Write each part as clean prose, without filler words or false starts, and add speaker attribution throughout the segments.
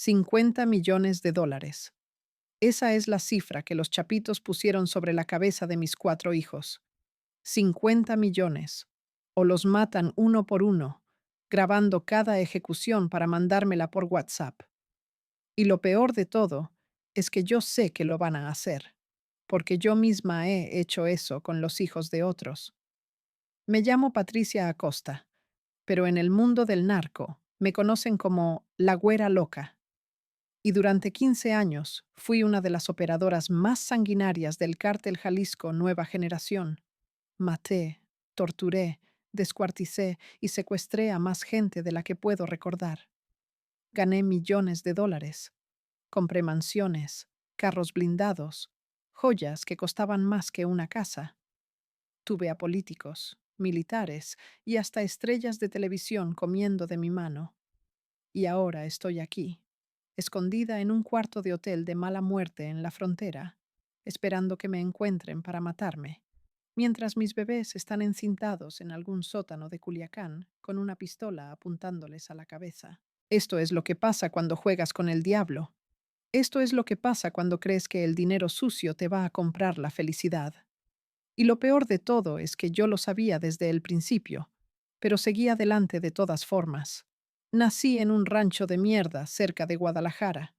Speaker 1: $50 millones. Esa es la cifra que los chapitos pusieron sobre la cabeza de mis 4 hijos. 50 millones. O los matan uno por uno, grabando cada ejecución para mandármela por WhatsApp. Y lo peor de todo es que yo sé que lo van a hacer, porque yo misma he hecho eso con los hijos de otros. Me llamo Patricia Acosta, pero en el mundo del narco me conocen como la güera loca. Y durante 15 años fui una de las operadoras más sanguinarias del cártel Jalisco Nueva Generación. Maté, torturé, descuarticé y secuestré a más gente de la que puedo recordar. Gané millones de dólares. Compré mansiones, carros blindados, joyas que costaban más que una casa. Tuve a políticos, militares y hasta estrellas de televisión comiendo de mi mano. Y ahora estoy aquí, escondida en un cuarto de hotel de mala muerte en la frontera, esperando que me encuentren para matarme, mientras mis bebés están encintados en algún sótano de Culiacán con una pistola apuntándoles a la cabeza. Esto es lo que pasa cuando juegas con el diablo. Esto es lo que pasa cuando crees que el dinero sucio te va a comprar la felicidad. Y lo peor de todo es que yo lo sabía desde el principio, pero seguí adelante de todas formas. Nací en un rancho de mierda cerca de Guadalajara.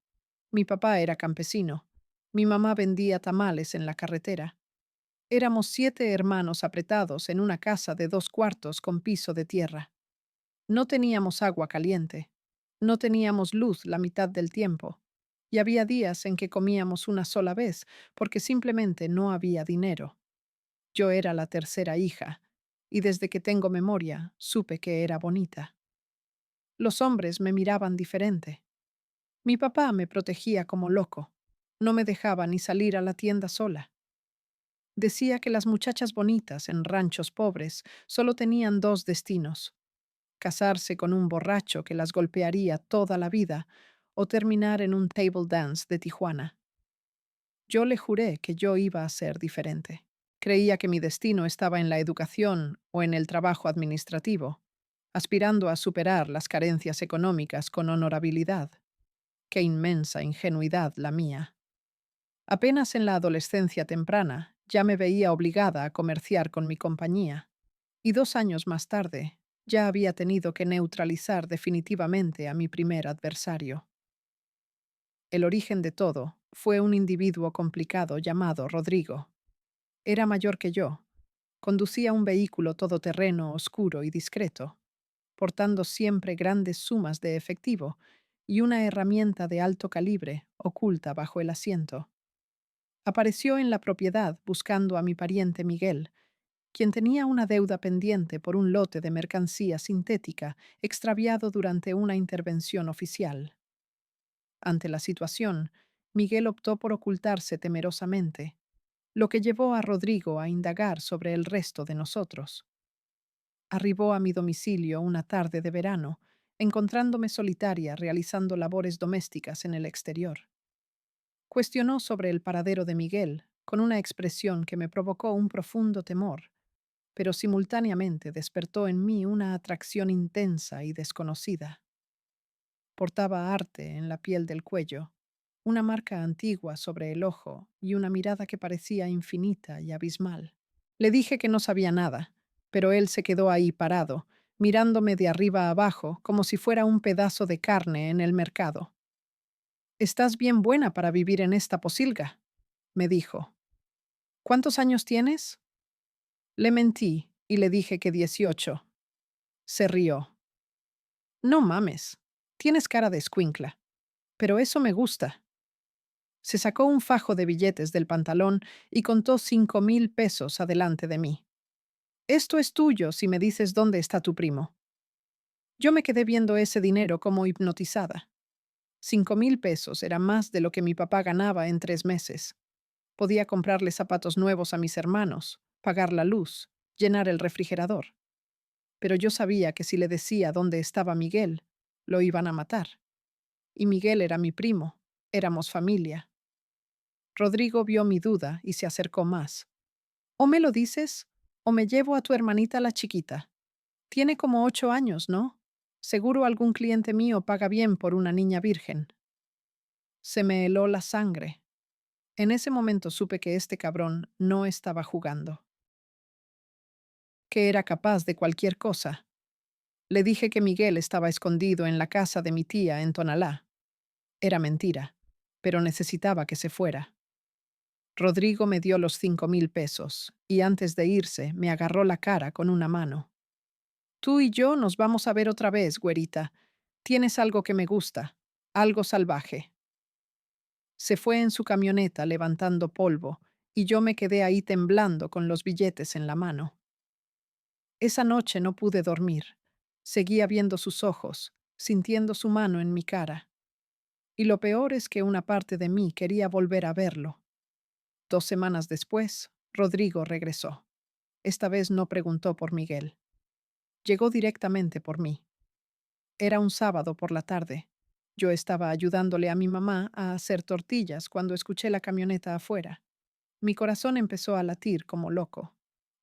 Speaker 1: Mi papá era campesino. Mi mamá vendía tamales en la carretera. Éramos 7 hermanos apretados en una casa de 2 cuartos con piso de tierra. No teníamos agua caliente. No teníamos luz la mitad del tiempo. Y había días en que comíamos una sola vez porque simplemente no había dinero. Yo era la tercera hija, y desde que tengo memoria supe que era bonita. Los hombres me miraban diferente. Mi papá me protegía como loco. No me dejaba ni salir a la tienda sola. Decía que las muchachas bonitas en ranchos pobres solo tenían dos destinos: casarse con un borracho que las golpearía toda la vida o terminar en un table dance de Tijuana. Yo le juré que yo iba a ser diferente. Creía que mi destino estaba en la educación o en el trabajo administrativo, aspirando a superar las carencias económicas con honorabilidad. Qué inmensa ingenuidad la mía. Apenas en la adolescencia temprana ya me veía obligada a comerciar con mi compañía, y 2 años más tarde ya había tenido que neutralizar definitivamente a mi primer adversario. El origen de todo fue un individuo complicado llamado Rodrigo. Era mayor que yo. Conducía un vehículo todoterreno oscuro y discreto, portando siempre grandes sumas de efectivo y una herramienta de alto calibre oculta bajo el asiento. Apareció en la propiedad buscando a mi pariente Miguel, quien tenía una deuda pendiente por un lote de mercancía sintética extraviado durante una intervención oficial. Ante la situación, Miguel optó por ocultarse temerosamente, lo que llevó a Rodrigo a indagar sobre el resto de nosotros. Arribó a mi domicilio una tarde de verano, encontrándome solitaria realizando labores domésticas en el exterior. Cuestionó sobre el paradero de Miguel, con una expresión que me provocó un profundo temor, pero simultáneamente despertó en mí una atracción intensa y desconocida. Portaba arte en la piel del cuello, una marca antigua sobre el ojo y una mirada que parecía infinita y abismal. Le dije que no sabía nada, pero él se quedó ahí parado, mirándome de arriba a abajo como si fuera un pedazo de carne en el mercado. «Estás bien buena para vivir en esta posilga», me dijo. «¿Cuántos años tienes?» Le mentí y le dije que 18. Se rió. «No mames, tienes cara de escuincla, pero eso me gusta». Se sacó un fajo de billetes del pantalón y contó 5,000 pesos adelante de mí. «Esto es tuyo si me dices dónde está tu primo». Yo me quedé viendo ese dinero como hipnotizada. 5,000 pesos era más de lo que mi papá ganaba en 3 meses. Podía comprarle zapatos nuevos a mis hermanos, pagar la luz, llenar el refrigerador. Pero yo sabía que si le decía dónde estaba Miguel, lo iban a matar. Y Miguel era mi primo, éramos familia. Rodrigo vio mi duda y se acercó más. «O me lo dices, o me llevo a tu hermanita la chiquita. Tiene como 8 años, ¿no? Seguro algún cliente mío paga bien por una niña virgen». Se me heló la sangre. En ese momento supe que este cabrón no estaba jugando, que era capaz de cualquier cosa. Le dije que Miguel estaba escondido en la casa de mi tía en Tonalá. Era mentira, pero necesitaba que se fuera. Rodrigo me dio los 5,000 pesos y antes de irse me agarró la cara con una mano. Tú y yo nos vamos a ver otra vez, güerita. Tienes algo que me gusta, algo salvaje. Se fue en su camioneta levantando polvo y yo me quedé ahí temblando con los billetes en la mano. Esa noche no pude dormir. Seguía viendo sus ojos, sintiendo su mano en mi cara. Y lo peor es que una parte de mí quería volver a verlo. 2 semanas después, Rodrigo regresó. Esta vez no preguntó por Miguel. Llegó directamente por mí. Era un sábado por la tarde. Yo estaba ayudándole a mi mamá a hacer tortillas cuando escuché la camioneta afuera. Mi corazón empezó a latir como loco.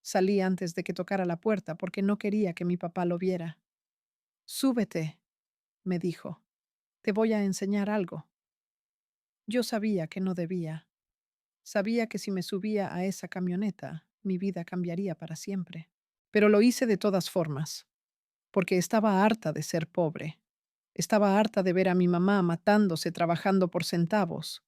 Speaker 1: Salí antes de que tocara la puerta porque no quería que mi papá lo viera. Súbete, me dijo. Te voy a enseñar algo. Yo sabía que no debía. Sabía que si me subía a esa camioneta, mi vida cambiaría para siempre. Pero lo hice de todas formas, porque estaba harta de ser pobre. Estaba harta de ver a mi mamá matándose trabajando por centavos.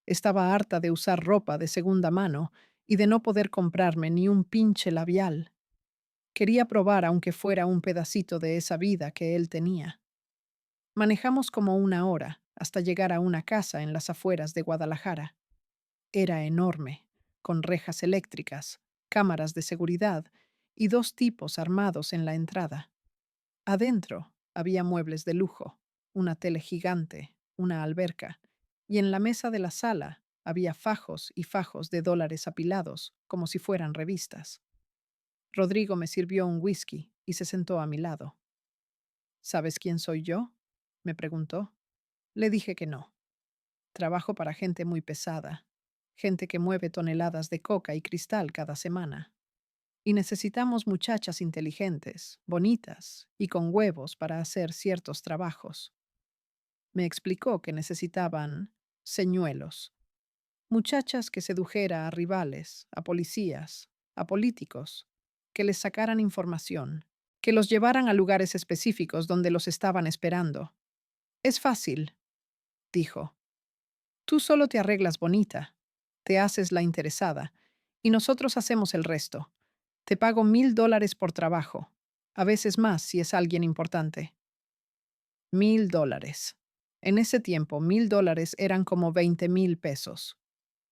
Speaker 1: Estaba harta de usar ropa de segunda mano y de no poder comprarme ni un pinche labial. Quería probar aunque fuera un pedacito de esa vida que él tenía. Manejamos como 1 hora hasta llegar a una casa en las afueras de Guadalajara. Era enorme, con rejas eléctricas, cámaras de seguridad y 2 tipos armados en la entrada. Adentro había muebles de lujo, una tele gigante, una alberca, y en la mesa de la sala había fajos y fajos de dólares apilados, como si fueran revistas. Rodrigo me sirvió un whisky y se sentó a mi lado. ¿Sabes quién soy yo?, me preguntó. Le dije que no. Trabajo para gente muy pesada, gente que mueve toneladas de coca y cristal cada semana. Y necesitamos muchachas inteligentes, bonitas y con huevos para hacer ciertos trabajos. Me explicó que necesitaban señuelos, muchachas que sedujera a rivales, a policías, a políticos, que les sacaran información, que los llevaran a lugares específicos donde los estaban esperando. Es fácil, dijo. Tú solo te arreglas bonita, te haces la interesada, y nosotros hacemos el resto. Te pago $1,000 por trabajo, a veces más si es alguien importante. $1,000. En ese tiempo, $1,000 eran como 20,000 pesos.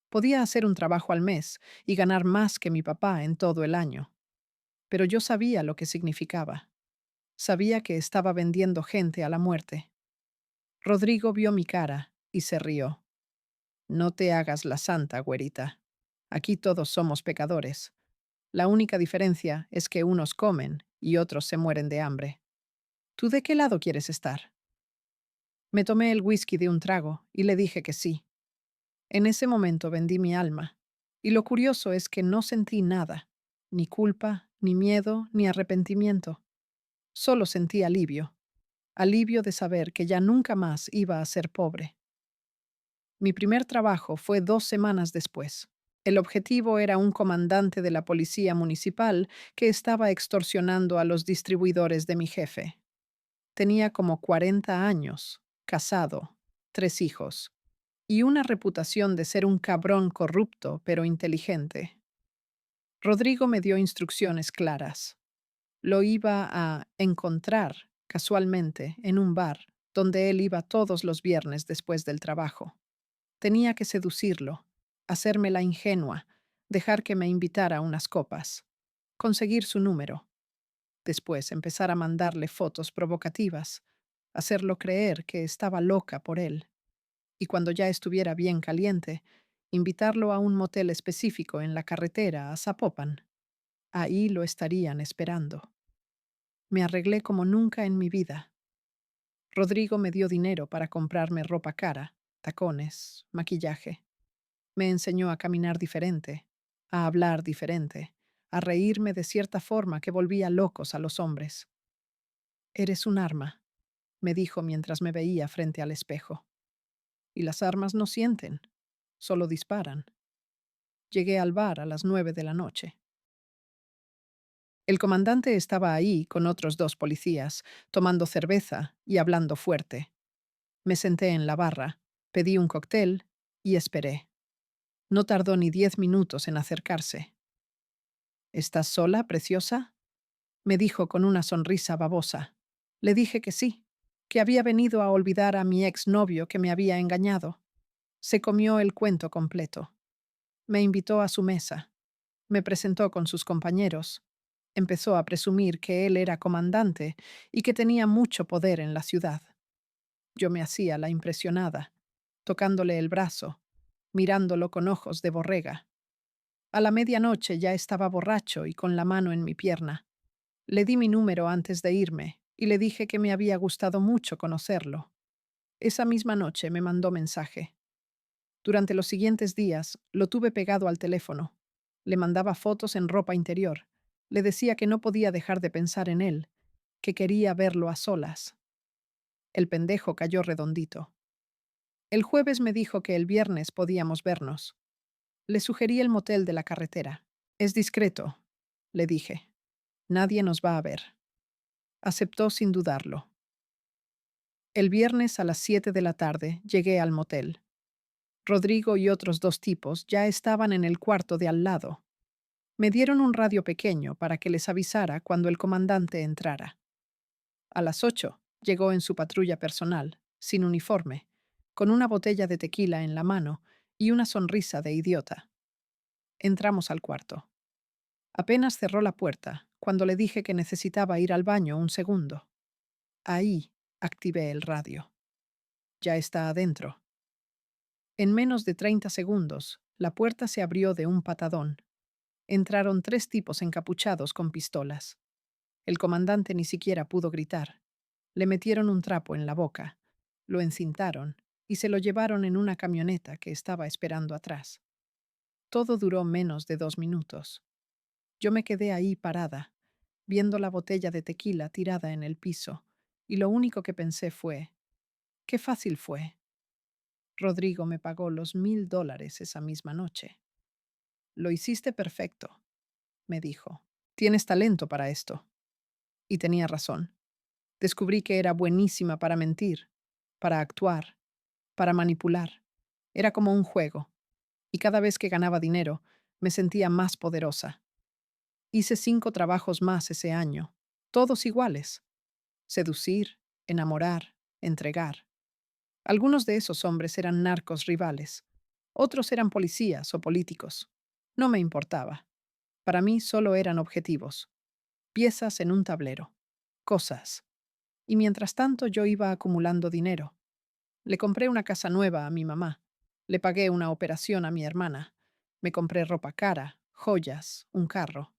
Speaker 1: Podía hacer un trabajo al mes y ganar más que mi papá en todo el año. Pero yo sabía lo que significaba. Sabía que estaba vendiendo gente a la muerte. Rodrigo vio mi cara y se rió. No te hagas la santa, güerita. Aquí todos somos pecadores. La única diferencia es que unos comen y otros se mueren de hambre. ¿Tú de qué lado quieres estar? Me tomé el whisky de un trago y le dije que sí. En ese momento vendí mi alma. Y lo curioso es que no sentí nada, ni culpa, ni miedo, ni arrepentimiento. Solo sentí alivio. Alivio de saber que ya nunca más iba a ser pobre. Mi primer trabajo fue 2 semanas después. El objetivo era un comandante de la policía municipal que estaba extorsionando a los distribuidores de mi jefe. Tenía como 40 años, casado, 3 hijos, y una reputación de ser un cabrón corrupto pero inteligente. Rodrigo me dio instrucciones claras. Lo iba a encontrar, casualmente, en un bar, donde él iba todos los viernes después del trabajo. Tenía que seducirlo, hacerme la ingenua, dejar que me invitara a unas copas, conseguir su número. Después empezar a mandarle fotos provocativas, hacerlo creer que estaba loca por él. Y cuando ya estuviera bien caliente, invitarlo a un motel específico en la carretera a Zapopan. Ahí lo estarían esperando. Me arreglé como nunca en mi vida. Rodrigo me dio dinero para comprarme ropa cara, tacones, maquillaje. Me enseñó a caminar diferente, a hablar diferente, a reírme de cierta forma que volvía locos a los hombres. Eres un arma, me dijo mientras me veía frente al espejo. y las armas no sienten, solo disparan. Llegué al bar a las 9 de la noche. El comandante estaba ahí con otros dos policías, tomando cerveza y hablando fuerte. Me senté en la barra, pedí un cóctel y esperé. No tardó ni 10 minutos en acercarse. ¿Estás sola, preciosa? Me dijo con una sonrisa babosa. Le dije que sí, que había venido a olvidar a mi exnovio que me había engañado. Se comió el cuento completo. Me invitó a su mesa. Me presentó con sus compañeros. Empezó a presumir que él era comandante y que tenía mucho poder en la ciudad. Yo me hacía la impresionada, tocándole el brazo, mirándolo con ojos de borrega. A la medianoche ya estaba borracho y con la mano en mi pierna. Le di mi número antes de irme y le dije que me había gustado mucho conocerlo. Esa misma noche me mandó mensaje. Durante los siguientes días lo tuve pegado al teléfono. Le mandaba fotos en ropa interior. Le decía que no podía dejar de pensar en él, que quería verlo a solas. El pendejo cayó redondito. El jueves me dijo que el viernes podíamos vernos. Le sugerí el motel de la carretera. Es discreto, le dije. Nadie nos va a ver. Aceptó sin dudarlo. El viernes a las 7 de la tarde llegué al motel. Rodrigo y otros dos tipos ya estaban en el cuarto de al lado. Me dieron un radio pequeño para que les avisara cuando el comandante entrara. A las 8 llegó en su patrulla personal, sin uniforme, con una botella de tequila en la mano y una sonrisa de idiota. Entramos al cuarto. Apenas cerró la puerta cuando le dije que necesitaba ir al baño un segundo. Ahí activé el radio. Ya está adentro. En menos de 30 segundos, la puerta se abrió de un patadón. Entraron tres tipos encapuchados con pistolas. El comandante ni siquiera pudo gritar. Le metieron un trapo en la boca, lo encintaron y se lo llevaron en una camioneta que estaba esperando atrás. Todo duró menos de 2 minutos. Yo me quedé ahí parada, viendo la botella de tequila tirada en el piso, y lo único que pensé fue, qué fácil fue. Rodrigo me pagó los $1000 esa misma noche. Lo hiciste perfecto, me dijo. Tienes talento para esto. Y tenía razón. Descubrí que era buenísima para mentir, para actuar, para manipular. Era como un juego. Y cada vez que ganaba dinero, me sentía más poderosa. Hice 5 trabajos más ese año, todos iguales. Seducir, enamorar, entregar. Algunos de esos hombres eran narcos rivales. Otros eran policías o políticos. No me importaba. Para mí solo eran objetivos. Piezas en un tablero. Cosas. Y mientras tanto yo iba acumulando dinero. Le compré una casa nueva a mi mamá. Le pagué una operación a mi hermana. Me compré ropa cara, joyas, un carro.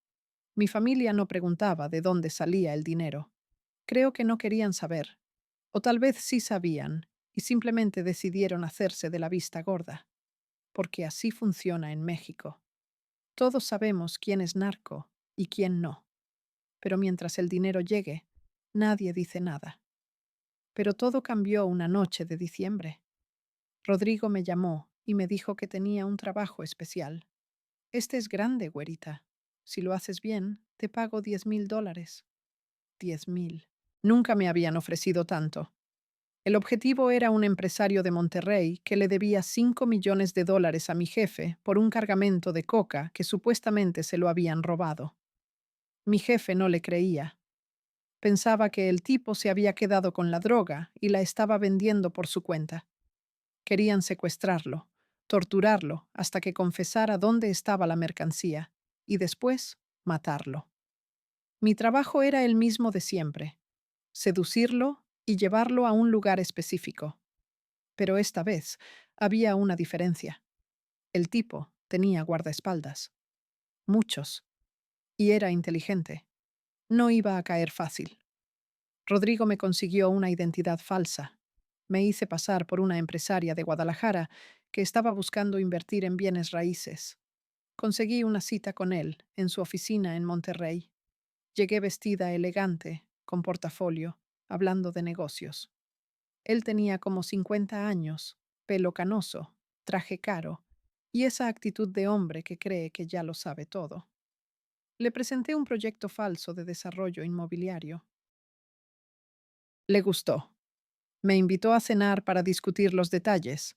Speaker 1: Mi familia no preguntaba de dónde salía el dinero. Creo que no querían saber. O tal vez sí sabían y simplemente decidieron hacerse de la vista gorda. Porque así funciona en México. Todos sabemos quién es narco y quién no. Pero mientras el dinero llegue, nadie dice nada. Pero todo cambió una noche de diciembre. Rodrigo me llamó y me dijo que tenía un trabajo especial. Este es grande, güerita. Si lo haces bien, te pago $10,000. 10,000. Nunca me habían ofrecido tanto. El objetivo era un empresario de Monterrey que le debía $5 millones a mi jefe por un cargamento de coca que supuestamente se lo habían robado. Mi jefe no le creía. Pensaba que el tipo se había quedado con la droga y la estaba vendiendo por su cuenta. Querían secuestrarlo, torturarlo hasta que confesara dónde estaba la mercancía y después matarlo. Mi trabajo era el mismo de siempre: seducirlo y llevarlo a un lugar específico. Pero esta vez había una diferencia. El tipo tenía guardaespaldas. Muchos. Y era inteligente. No iba a caer fácil. Rodrigo me consiguió una identidad falsa. Me hice pasar por una empresaria de Guadalajara que estaba buscando invertir en bienes raíces. Conseguí una cita con él en su oficina en Monterrey. Llegué vestida elegante, con portafolio, hablando de negocios. Él tenía como 50 años, pelo canoso, traje caro y esa actitud de hombre que cree que ya lo sabe todo. Le presenté un proyecto falso de desarrollo inmobiliario. Le gustó. Me invitó a cenar para discutir los detalles.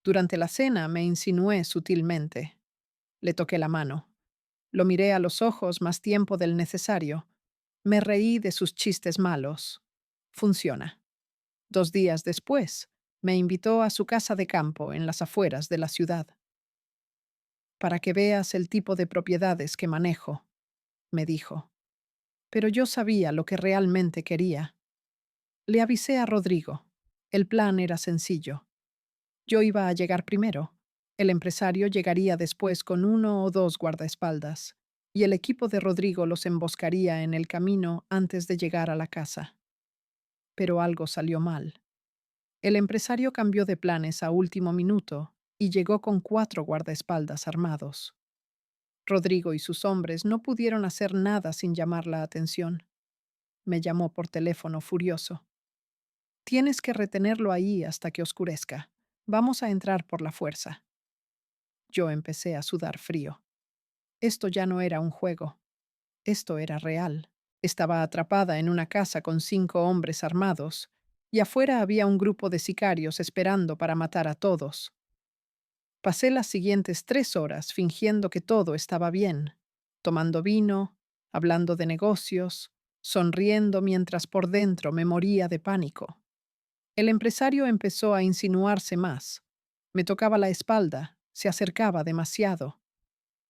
Speaker 1: Durante la cena me insinué sutilmente. Le toqué la mano. Lo miré a los ojos más tiempo del necesario. Me reí de sus chistes malos. Funciona. 2 días después, me invitó a su casa de campo en las afueras de la ciudad. Para que veas el tipo de propiedades que manejo, me dijo. Pero yo sabía lo que realmente quería. Le avisé a Rodrigo. El plan era sencillo. Yo iba a llegar primero. El empresario llegaría después con 1 o 2 guardaespaldas, y el equipo de Rodrigo los emboscaría en el camino antes de llegar a la casa. Pero algo salió mal. El empresario cambió de planes a último minuto y llegó con 4 guardaespaldas armados. Rodrigo y sus hombres no pudieron hacer nada sin llamar la atención. Me llamó por teléfono furioso. Tienes que retenerlo ahí hasta que oscurezca. Vamos a entrar por la fuerza. Yo empecé a sudar frío. Esto ya no era un juego. Esto era real. Estaba atrapada en una casa con 5 hombres armados, y afuera había un grupo de sicarios esperando para matar a todos. Pasé las siguientes 3 horas fingiendo que todo estaba bien, tomando vino, hablando de negocios, sonriendo mientras por dentro me moría de pánico. El empresario empezó a insinuarse más. Me tocaba la espalda, se acercaba demasiado.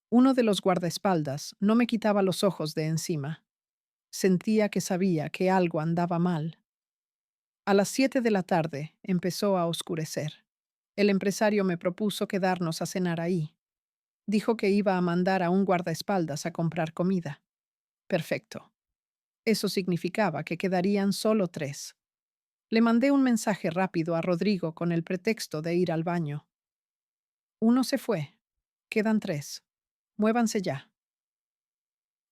Speaker 1: Uno de los guardaespaldas no me quitaba los ojos de encima. Sentía que sabía que algo andaba mal. A las 7 de la tarde empezó a oscurecer. El empresario me propuso quedarnos a cenar ahí. Dijo que iba a mandar a un guardaespaldas a comprar comida. Perfecto. Eso significaba que quedarían solo 3. Le mandé un mensaje rápido a Rodrigo con el pretexto de ir al baño. Uno se fue. Quedan 3. Muévanse ya.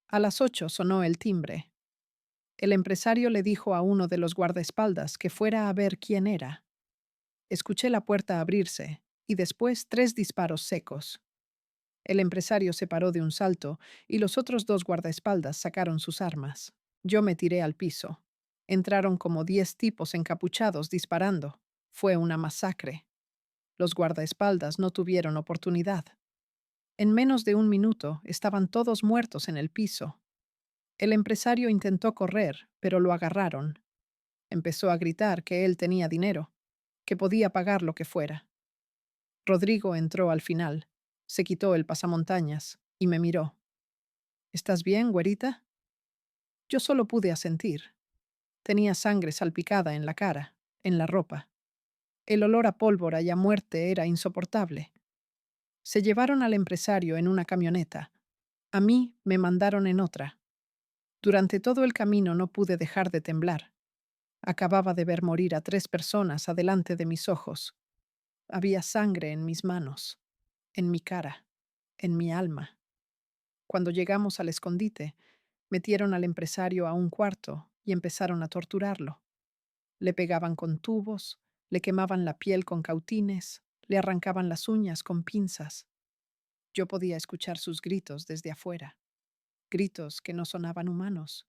Speaker 1: A las 8 sonó el timbre. El empresario le dijo a uno de los guardaespaldas que fuera a ver quién era. Escuché la puerta abrirse y después 3 disparos secos. El empresario se paró de un salto y los otros 2 guardaespaldas sacaron sus armas. Yo me tiré al piso. Entraron como 10 tipos encapuchados disparando. Fue una masacre. Los guardaespaldas no tuvieron oportunidad. En menos de un minuto estaban todos muertos en el piso. El empresario intentó correr, pero lo agarraron. Empezó a gritar que él tenía dinero, que podía pagar lo que fuera. Rodrigo entró al final, se quitó el pasamontañas y me miró. ¿Estás bien, güerita? Yo solo pude asentir. Tenía sangre salpicada en la cara, en la ropa. El olor a pólvora y a muerte era insoportable. Se llevaron al empresario en una camioneta. A mí me mandaron en otra. Durante todo el camino no pude dejar de temblar. Acababa de ver morir a 3 personas adelante de mis ojos. Había sangre en mis manos, en mi cara, en mi alma. Cuando llegamos al escondite, metieron al empresario a un cuarto y empezaron a torturarlo. Le pegaban con tubos, le quemaban la piel con cautines, le arrancaban las uñas con pinzas. Yo podía escuchar sus gritos desde afuera, gritos que no sonaban humanos,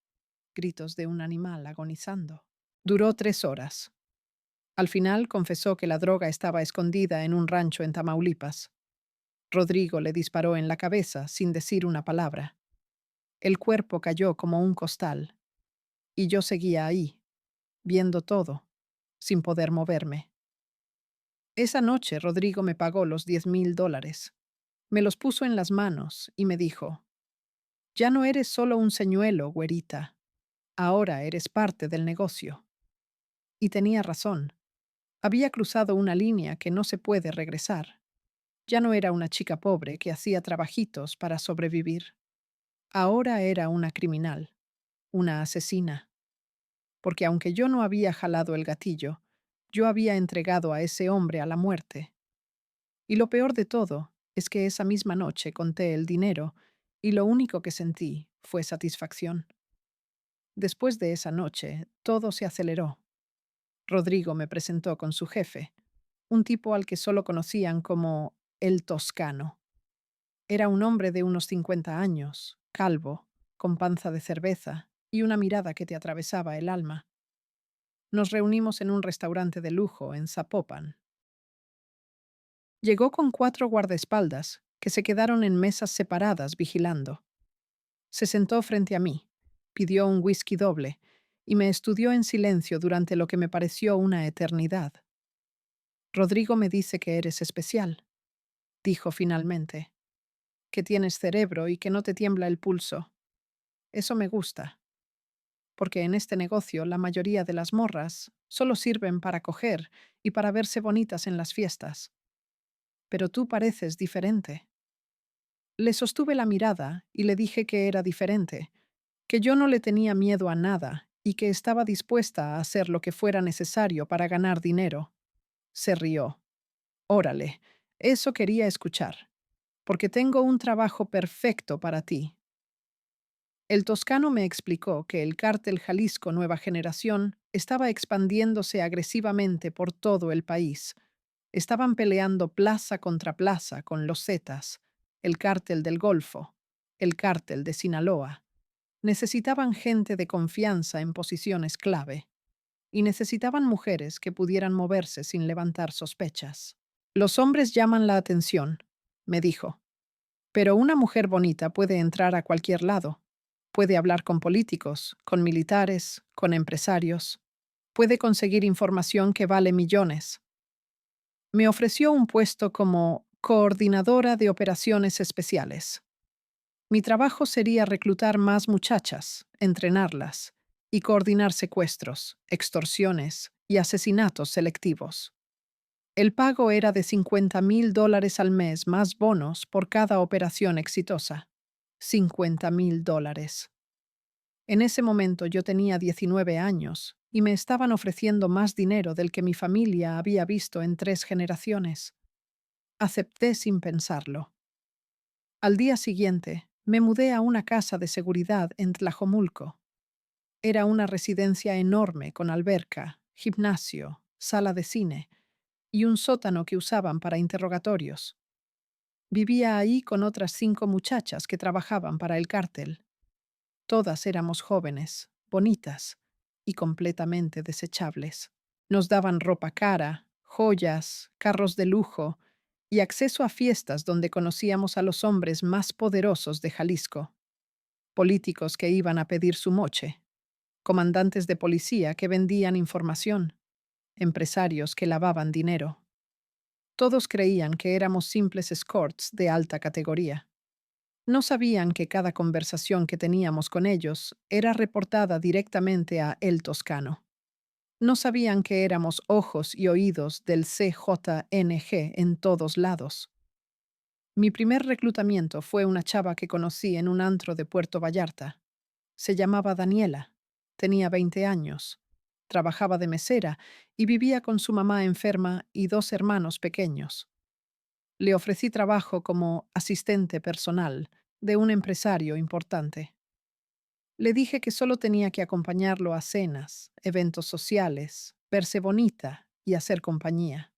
Speaker 1: gritos de un animal agonizando. Duró 3 horas. Al final confesó que la droga estaba escondida en un rancho en Tamaulipas. Rodrigo le disparó en la cabeza sin decir una palabra. El cuerpo cayó como un costal, y yo seguía ahí, viendo todo, sin poder moverme. Esa noche Rodrigo me pagó los $10,000. Me los puso en las manos y me dijo, ya no eres solo un señuelo, güerita. Ahora eres parte del negocio. Y tenía razón. Había cruzado una línea que no se puede regresar. Ya no era una chica pobre que hacía trabajitos para sobrevivir. Ahora era una criminal, una asesina. Porque aunque yo no había jalado el gatillo, yo había entregado a ese hombre a la muerte. Y lo peor de todo es que esa misma noche conté el dinero y lo único que sentí fue satisfacción. Después de esa noche, todo se aceleró. Rodrigo me presentó con su jefe, un tipo al que solo conocían como el Toscano. Era un hombre de unos 50 años, calvo, con panza de cerveza y una mirada que te atravesaba el alma. Nos reunimos en un restaurante de lujo en Zapopan. Llegó con 4 guardaespaldas, que se quedaron en mesas separadas vigilando. Se sentó frente a mí, pidió un whisky doble y me estudió en silencio durante lo que me pareció una eternidad. Rodrigo me dice que eres especial, dijo finalmente, que tienes cerebro y que no te tiembla el pulso. Eso me gusta, porque en este negocio la mayoría de las morras solo sirven para coger y para verse bonitas en las fiestas. Pero tú pareces diferente. Le sostuve la mirada y le dije que era diferente, que yo no le tenía miedo a nada y que estaba dispuesta a hacer lo que fuera necesario para ganar dinero. Se rió. Órale, eso quería escuchar, porque tengo un trabajo perfecto para ti. El toscano me explicó que el cártel Jalisco Nueva Generación estaba expandiéndose agresivamente por todo el país. Estaban peleando plaza contra plaza con los Zetas, el cártel del Golfo, el cártel de Sinaloa. Necesitaban gente de confianza en posiciones clave y necesitaban mujeres que pudieran moverse sin levantar sospechas. Los hombres llaman la atención, me dijo, pero una mujer bonita puede entrar a cualquier lado. Puede hablar con políticos, con militares, con empresarios. Puede conseguir información que vale millones. Me ofreció un puesto como coordinadora de operaciones especiales. Mi trabajo sería reclutar más muchachas, entrenarlas y coordinar secuestros, extorsiones y asesinatos selectivos. El pago era de $50,000 al mes más bonos por cada operación exitosa. $50,000. En ese momento yo tenía 19 años y me estaban ofreciendo más dinero del que mi familia había visto en 3 generaciones. Acepté sin pensarlo. Al día siguiente, me mudé a una casa de seguridad en Tlajomulco. Era una residencia enorme con alberca, gimnasio, sala de cine y un sótano que usaban para interrogatorios. Vivía ahí con otras 5 muchachas que trabajaban para el cártel. Todas éramos jóvenes, bonitas y completamente desechables. Nos daban ropa cara, joyas, carros de lujo y acceso a fiestas donde conocíamos a los hombres más poderosos de Jalisco, políticos que iban a pedir su moche, comandantes de policía que vendían información, empresarios que lavaban dinero. Todos creían que éramos simples escorts de alta categoría. No sabían que cada conversación que teníamos con ellos era reportada directamente a El Toscano. No sabían que éramos ojos y oídos del CJNG en todos lados. Mi primer reclutamiento fue una chava que conocí en un antro de Puerto Vallarta. Se llamaba Daniela, tenía 20 años, trabajaba de mesera y vivía con su mamá enferma y 2 hermanos pequeños. Le ofrecí trabajo como asistente personal de un empresario importante. Le dije que solo tenía que acompañarlo a cenas, eventos sociales, verse bonita y hacer compañía.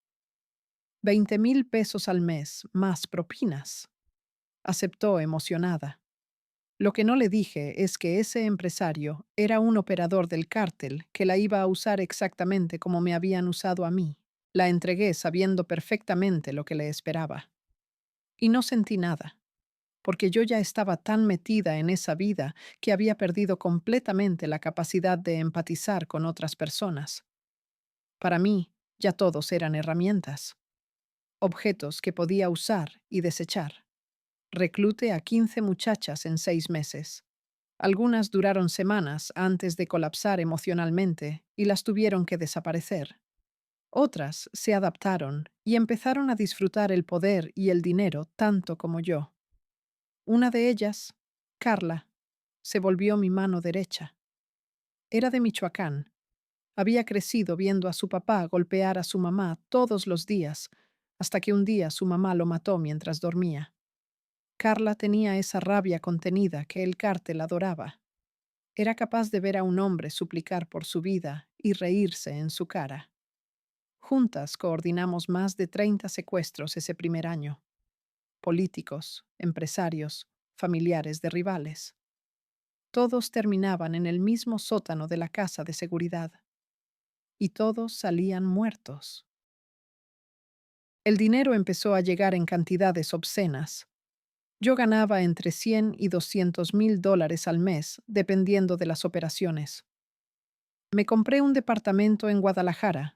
Speaker 1: 20,000 pesos al mes, más propinas. Aceptó emocionada. Lo que no le dije es que ese empresario era un operador del cártel que la iba a usar exactamente como me habían usado a mí. La entregué sabiendo perfectamente lo que le esperaba. Y no sentí nada, porque yo ya estaba tan metida en esa vida que había perdido completamente la capacidad de empatizar con otras personas. Para mí, ya todos eran herramientas, objetos que podía usar y desechar. Recluté a 15 muchachas en 6 meses. Algunas duraron semanas antes de colapsar emocionalmente y las tuvieron que desaparecer. Otras se adaptaron y empezaron a disfrutar el poder y el dinero tanto como yo. Una de ellas, Carla, se volvió mi mano derecha. Era de Michoacán. Había crecido viendo a su papá golpear a su mamá todos los días, hasta que un día su mamá lo mató mientras dormía. Carla tenía esa rabia contenida que el cártel adoraba. Era capaz de ver a un hombre suplicar por su vida y reírse en su cara. Juntas coordinamos más de 30 secuestros ese primer año. Políticos, empresarios, familiares de rivales. Todos terminaban en el mismo sótano de la casa de seguridad. Y todos salían muertos. El dinero empezó a llegar en cantidades obscenas. Yo ganaba entre 100 y 200.000 dólares al mes, dependiendo de las operaciones. Me compré un departamento en Guadalajara,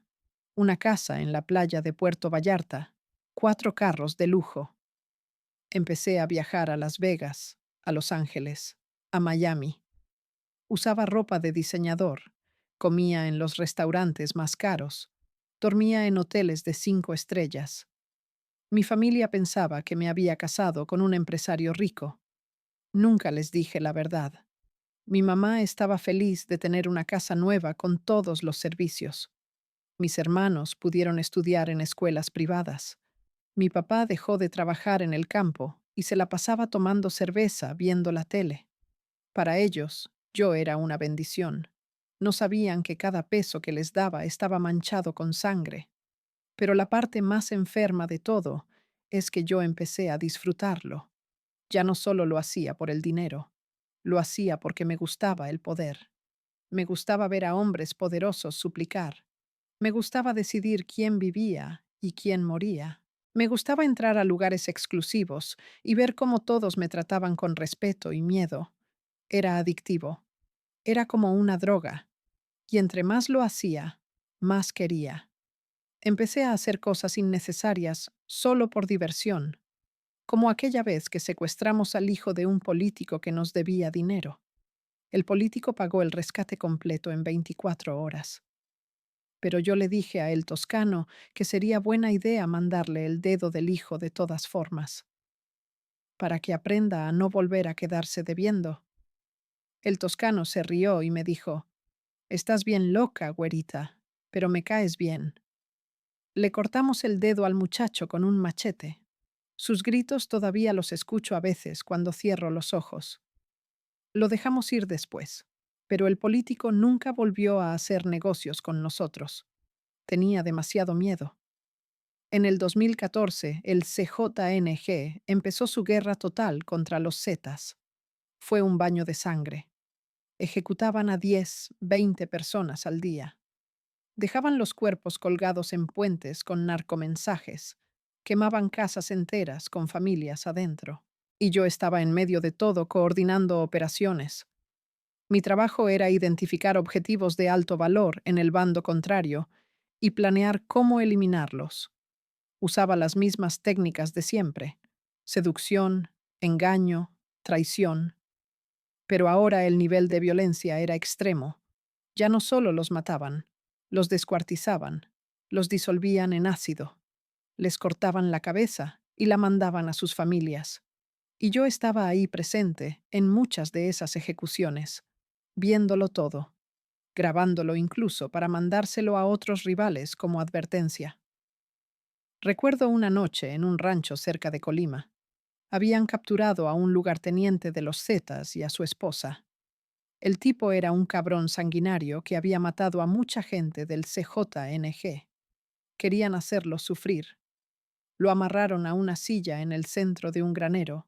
Speaker 1: una casa en la playa de Puerto Vallarta, 4 carros de lujo. Empecé a viajar a Las Vegas, a Los Ángeles, a Miami. Usaba ropa de diseñador, comía en los restaurantes más caros, dormía en hoteles de 5 estrellas. Mi familia pensaba que me había casado con un empresario rico. Nunca les dije la verdad. Mi mamá estaba feliz de tener una casa nueva con todos los servicios. Mis hermanos pudieron estudiar en escuelas privadas. Mi papá dejó de trabajar en el campo y se la pasaba tomando cerveza viendo la tele. Para ellos, yo era una bendición. No sabían que cada peso que les daba estaba manchado con sangre. Pero la parte más enferma de todo es que yo empecé a disfrutarlo. Ya no solo lo hacía por el dinero, lo hacía porque me gustaba el poder. Me gustaba ver a hombres poderosos suplicar. Me gustaba decidir quién vivía y quién moría. Me gustaba entrar a lugares exclusivos y ver cómo todos me trataban con respeto y miedo. Era adictivo. Era como una droga. Y entre más lo hacía, más quería. Empecé a hacer cosas innecesarias solo por diversión, como aquella vez que secuestramos al hijo de un político que nos debía dinero. El político pagó el rescate completo en 24 horas. Pero yo le dije a El Toscano que sería buena idea mandarle el dedo del hijo de todas formas, para que aprenda a no volver a quedarse debiendo. El Toscano se rió y me dijo: «Estás bien loca, güerita, pero me caes bien». Le cortamos el dedo al muchacho con un machete. Sus gritos todavía los escucho a veces cuando cierro los ojos. Lo dejamos ir después, pero el político nunca volvió a hacer negocios con nosotros. Tenía demasiado miedo. En el 2014, el CJNG empezó su guerra total contra los Zetas. Fue un baño de sangre. Ejecutaban a 10, 20 personas al día. Dejaban los cuerpos colgados en puentes con narcomensajes. Quemaban casas enteras con familias adentro. Y yo estaba en medio de todo coordinando operaciones. Mi trabajo era identificar objetivos de alto valor en el bando contrario y planear cómo eliminarlos. Usaba las mismas técnicas de siempre: seducción, engaño, traición. Pero ahora el nivel de violencia era extremo. Ya no solo los mataban, los descuartizaban, los disolvían en ácido, les cortaban la cabeza y la mandaban a sus familias. Y yo estaba ahí presente en muchas de esas ejecuciones, viéndolo todo, grabándolo incluso para mandárselo a otros rivales como advertencia. Recuerdo una noche en un rancho cerca de Colima. Habían capturado a un lugarteniente de los Zetas y a su esposa. El tipo era un cabrón sanguinario que había matado a mucha gente del CJNG. Querían hacerlo sufrir. Lo amarraron a una silla en el centro de un granero.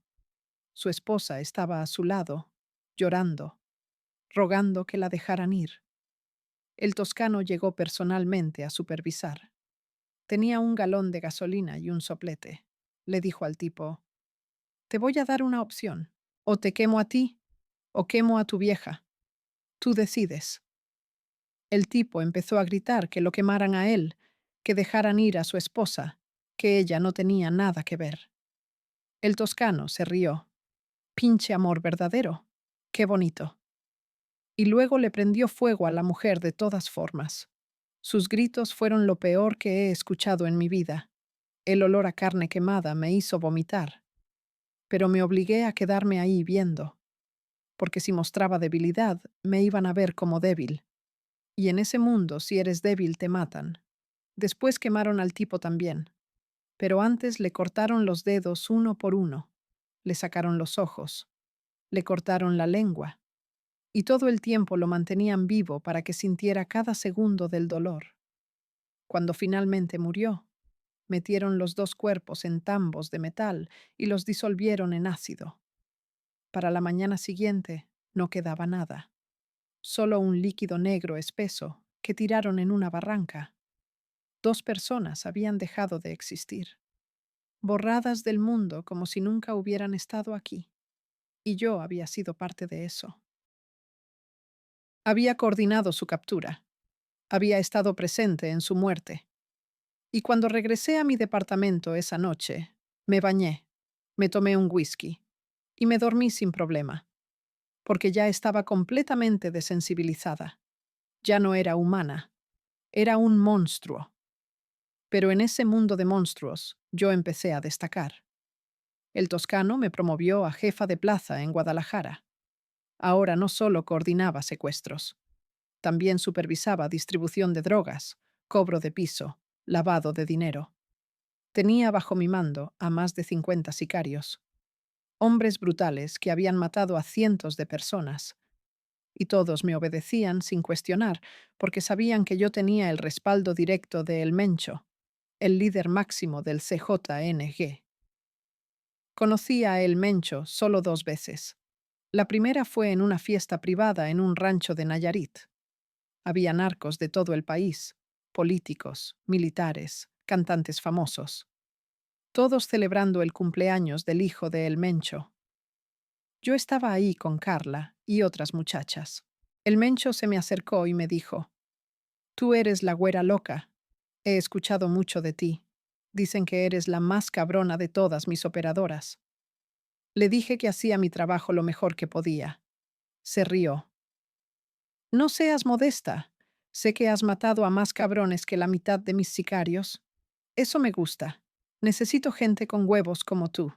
Speaker 1: Su esposa estaba a su lado, llorando, rogando que la dejaran ir. El toscano llegó personalmente a supervisar. Tenía un galón de gasolina y un soplete. Le dijo al tipo: «Te voy a dar una opción. O te quemo a ti, o quemo a tu vieja. Tú decides». El tipo empezó a gritar que lo quemaran a él, que dejaran ir a su esposa, que ella no tenía nada que ver. El toscano se rió. «Pinche amor verdadero. Qué bonito». Y luego le prendió fuego a la mujer de todas formas. Sus gritos fueron lo peor que he escuchado en mi vida. El olor a carne quemada me hizo vomitar. Pero me obligué a quedarme ahí viendo, porque si mostraba debilidad, me iban a ver como débil. Y en ese mundo, si eres débil, te matan. Después quemaron al tipo también. Pero antes le cortaron los dedos uno por uno. Le sacaron los ojos. Le cortaron la lengua. Y todo el tiempo lo mantenían vivo para que sintiera cada segundo del dolor. Cuando finalmente murió, metieron los dos cuerpos en tambos de metal y los disolvieron en ácido. Para la mañana siguiente no quedaba nada, solo un líquido negro espeso que tiraron en una barranca. 2 personas habían dejado de existir, borradas del mundo como si nunca hubieran estado aquí, y yo había sido parte de eso. Había coordinado su captura, había estado presente en su muerte, y cuando regresé a mi departamento esa noche, me bañé, me tomé un whisky y me dormí sin problema, porque ya estaba completamente desensibilizada. Ya no era humana, era un monstruo. Pero en ese mundo de monstruos, yo empecé a destacar. El toscano me promovió a jefa de plaza en Guadalajara. Ahora no solo coordinaba secuestros, también supervisaba distribución de drogas, cobro de piso, lavado de dinero. Tenía bajo mi mando a más de 50 sicarios, hombres brutales que habían matado a cientos de personas, y todos me obedecían sin cuestionar, porque sabían que yo tenía el respaldo directo de El Mencho, el líder máximo del CJNG. Conocí a El Mencho solo 2 veces. La primera fue en una fiesta privada en un rancho de Nayarit. Había narcos de todo el país, políticos, militares, cantantes famosos, todos celebrando el cumpleaños del hijo de El Mencho. Yo estaba ahí con Carla y otras muchachas. El Mencho se me acercó y me dijo: «Tú eres la güera loca. He escuchado mucho de ti. Dicen que eres la más cabrona de todas mis operadoras». Le dije que hacía mi trabajo lo mejor que podía. Se rió. «No seas modesta. Sé que has matado a más cabrones que la mitad de mis sicarios. Eso me gusta. Necesito gente con huevos como tú».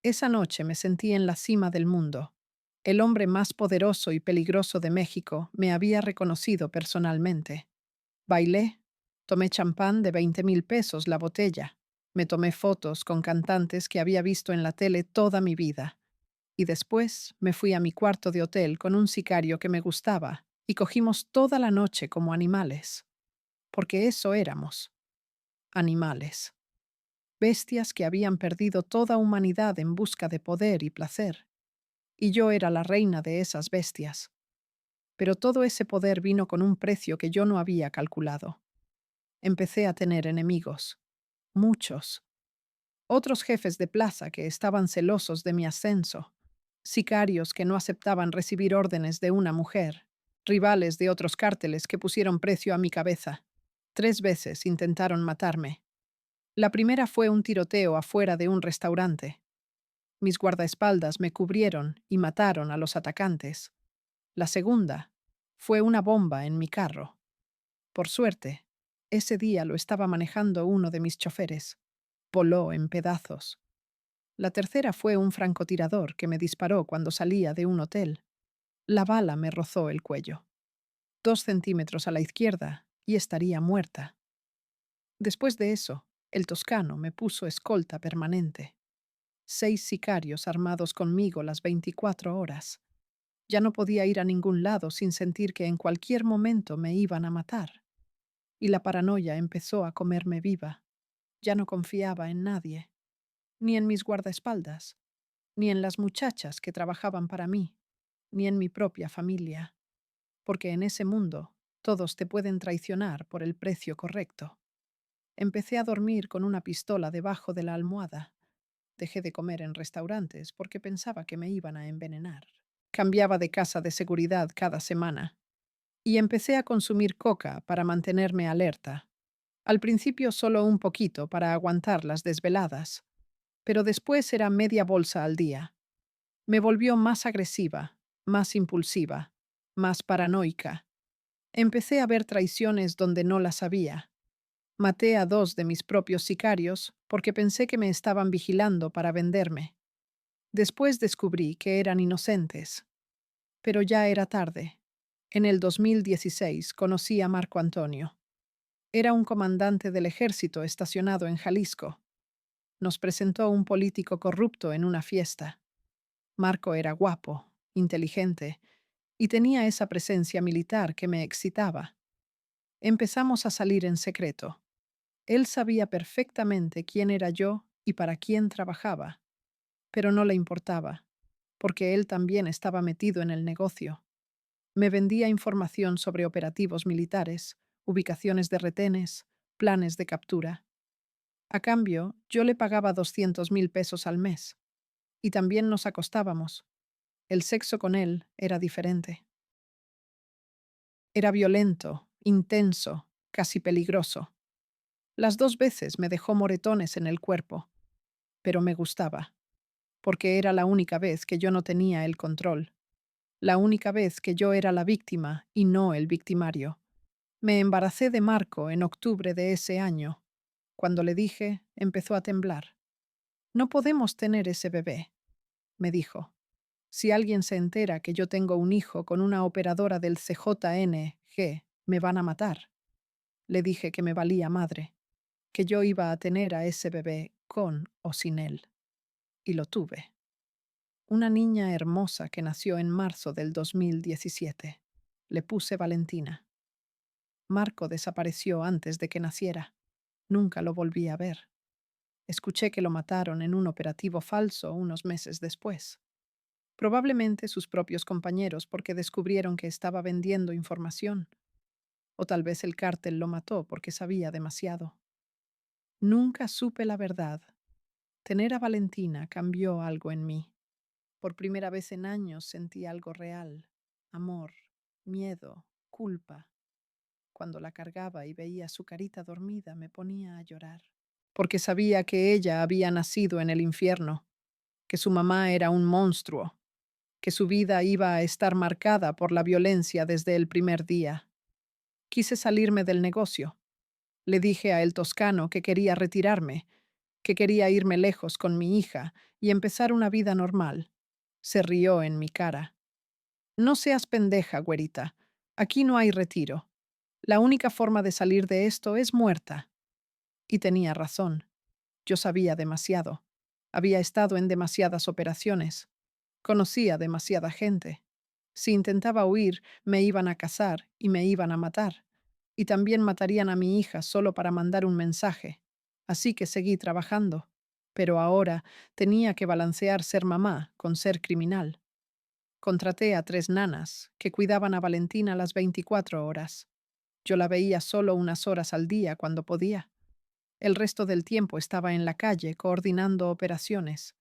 Speaker 1: Esa noche me sentí en la cima del mundo. El hombre más poderoso y peligroso de México me había reconocido personalmente. Bailé, tomé champán de 20,000 pesos la botella, me tomé fotos con cantantes que había visto en la tele toda mi vida. Y después me fui a mi cuarto de hotel con un sicario que me gustaba y cogimos toda la noche como animales. Porque eso éramos, animales. Bestias que habían perdido toda humanidad en busca de poder y placer. Y yo era la reina de esas bestias. Pero todo ese poder vino con un precio que yo no había calculado. Empecé a tener enemigos. Muchos. Otros jefes de plaza que estaban celosos de mi ascenso. Sicarios que no aceptaban recibir órdenes de una mujer. Rivales de otros cárteles que pusieron precio a mi cabeza. 3 veces intentaron matarme. La primera fue un tiroteo afuera de un restaurante. Mis guardaespaldas me cubrieron y mataron a los atacantes. La segunda fue una bomba en mi carro. Por suerte, ese día lo estaba manejando uno de mis choferes. Voló en pedazos. La tercera fue un francotirador que me disparó cuando salía de un hotel. La bala me rozó el cuello. 2 centímetros a la izquierda y estaría muerta. Después de eso, el toscano me puso escolta permanente. 6 sicarios armados conmigo las 24 horas. Ya no podía ir a ningún lado sin sentir que en cualquier momento me iban a matar. Y la paranoia empezó a comerme viva. Ya no confiaba en nadie, ni en mis guardaespaldas, ni en las muchachas que trabajaban para mí, ni en mi propia familia, porque en ese mundo todos te pueden traicionar por el precio correcto. Empecé a dormir con una pistola debajo de la almohada. Dejé de comer en restaurantes porque pensaba que me iban a envenenar. Cambiaba de casa de seguridad cada semana y empecé a consumir coca para mantenerme alerta. Al principio solo un poquito para aguantar las desveladas, pero después era media bolsa al día. Me volvió más agresiva, más impulsiva, más paranoica. Empecé a ver traiciones donde no las había. Maté a 2 de mis propios sicarios porque pensé que me estaban vigilando para venderme. Después descubrí que eran inocentes. Pero ya era tarde. En el 2016 conocí a Marco Antonio. Era un comandante del ejército estacionado en Jalisco. Nos presentó un político corrupto en una fiesta. Marco era guapo, inteligente, y tenía esa presencia militar que me excitaba. Empezamos a salir en secreto. Él sabía perfectamente quién era yo y para quién trabajaba, pero no le importaba, porque él también estaba metido en el negocio. Me vendía información sobre operativos militares, ubicaciones de retenes, planes de captura. A cambio, yo le pagaba 200.000 pesos al mes. Y también nos acostábamos. El sexo con él era diferente. Era violento, intenso, casi peligroso. Las 2 veces me dejó moretones en el cuerpo, pero me gustaba, porque era la única vez que yo no tenía el control, la única vez que yo era la víctima y no el victimario. Me embaracé de Marco en octubre de ese año. Cuando le dije, empezó a temblar. No podemos tener ese bebé, me dijo. Si alguien se entera que yo tengo un hijo con una operadora del CJNG, me van a matar. Le dije que me valía madre, que yo iba a tener a ese bebé con o sin él. Y lo tuve. Una niña hermosa que nació en marzo del 2017. Le puse Valentina. Marco desapareció antes de que naciera. Nunca lo volví a ver. Escuché que lo mataron en un operativo falso unos meses después. Probablemente sus propios compañeros porque descubrieron que estaba vendiendo información. O tal vez el cártel lo mató porque sabía demasiado. Nunca supe la verdad. Tener a Valentina cambió algo en mí. Por primera vez en años sentí algo real. Amor, miedo, culpa. Cuando la cargaba y veía su carita dormida me ponía a llorar. Porque sabía que ella había nacido en el infierno, que su mamá era un monstruo, que su vida iba a estar marcada por la violencia desde el primer día. Quise salirme del negocio. Le dije a el toscano que quería retirarme, que quería irme lejos con mi hija y empezar una vida normal. Se rió en mi cara. No seas pendeja, güerita. Aquí no hay retiro. La única forma de salir de esto es muerta. Y tenía razón. Yo sabía demasiado. Había estado en demasiadas operaciones. Conocía demasiada gente. Si intentaba huir, me iban a cazar y me iban a matar. Y también matarían a mi hija solo para mandar un mensaje. Así que seguí trabajando. Pero ahora tenía que balancear ser mamá con ser criminal. Contraté a 3 nanas que cuidaban a Valentina las 24 horas. Yo la veía solo unas horas al día cuando podía. El resto del tiempo estaba en la calle coordinando operaciones.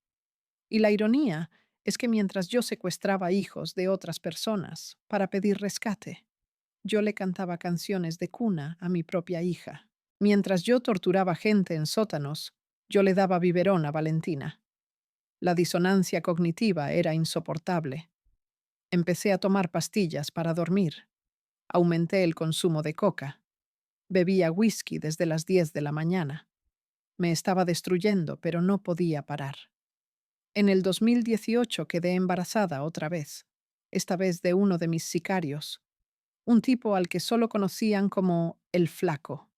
Speaker 1: Y la ironía es que mientras yo secuestraba hijos de otras personas para pedir rescate, yo le cantaba canciones de cuna a mi propia hija. Mientras yo torturaba gente en sótanos, yo le daba biberón a Valentina. La disonancia cognitiva era insoportable. Empecé a tomar pastillas para dormir. Aumenté el consumo de coca. Bebía whisky desde las 10 de la mañana. Me estaba destruyendo, pero no podía parar. En el 2018 quedé embarazada otra vez, esta vez de uno de mis sicarios, un tipo al que solo conocían como el Flaco.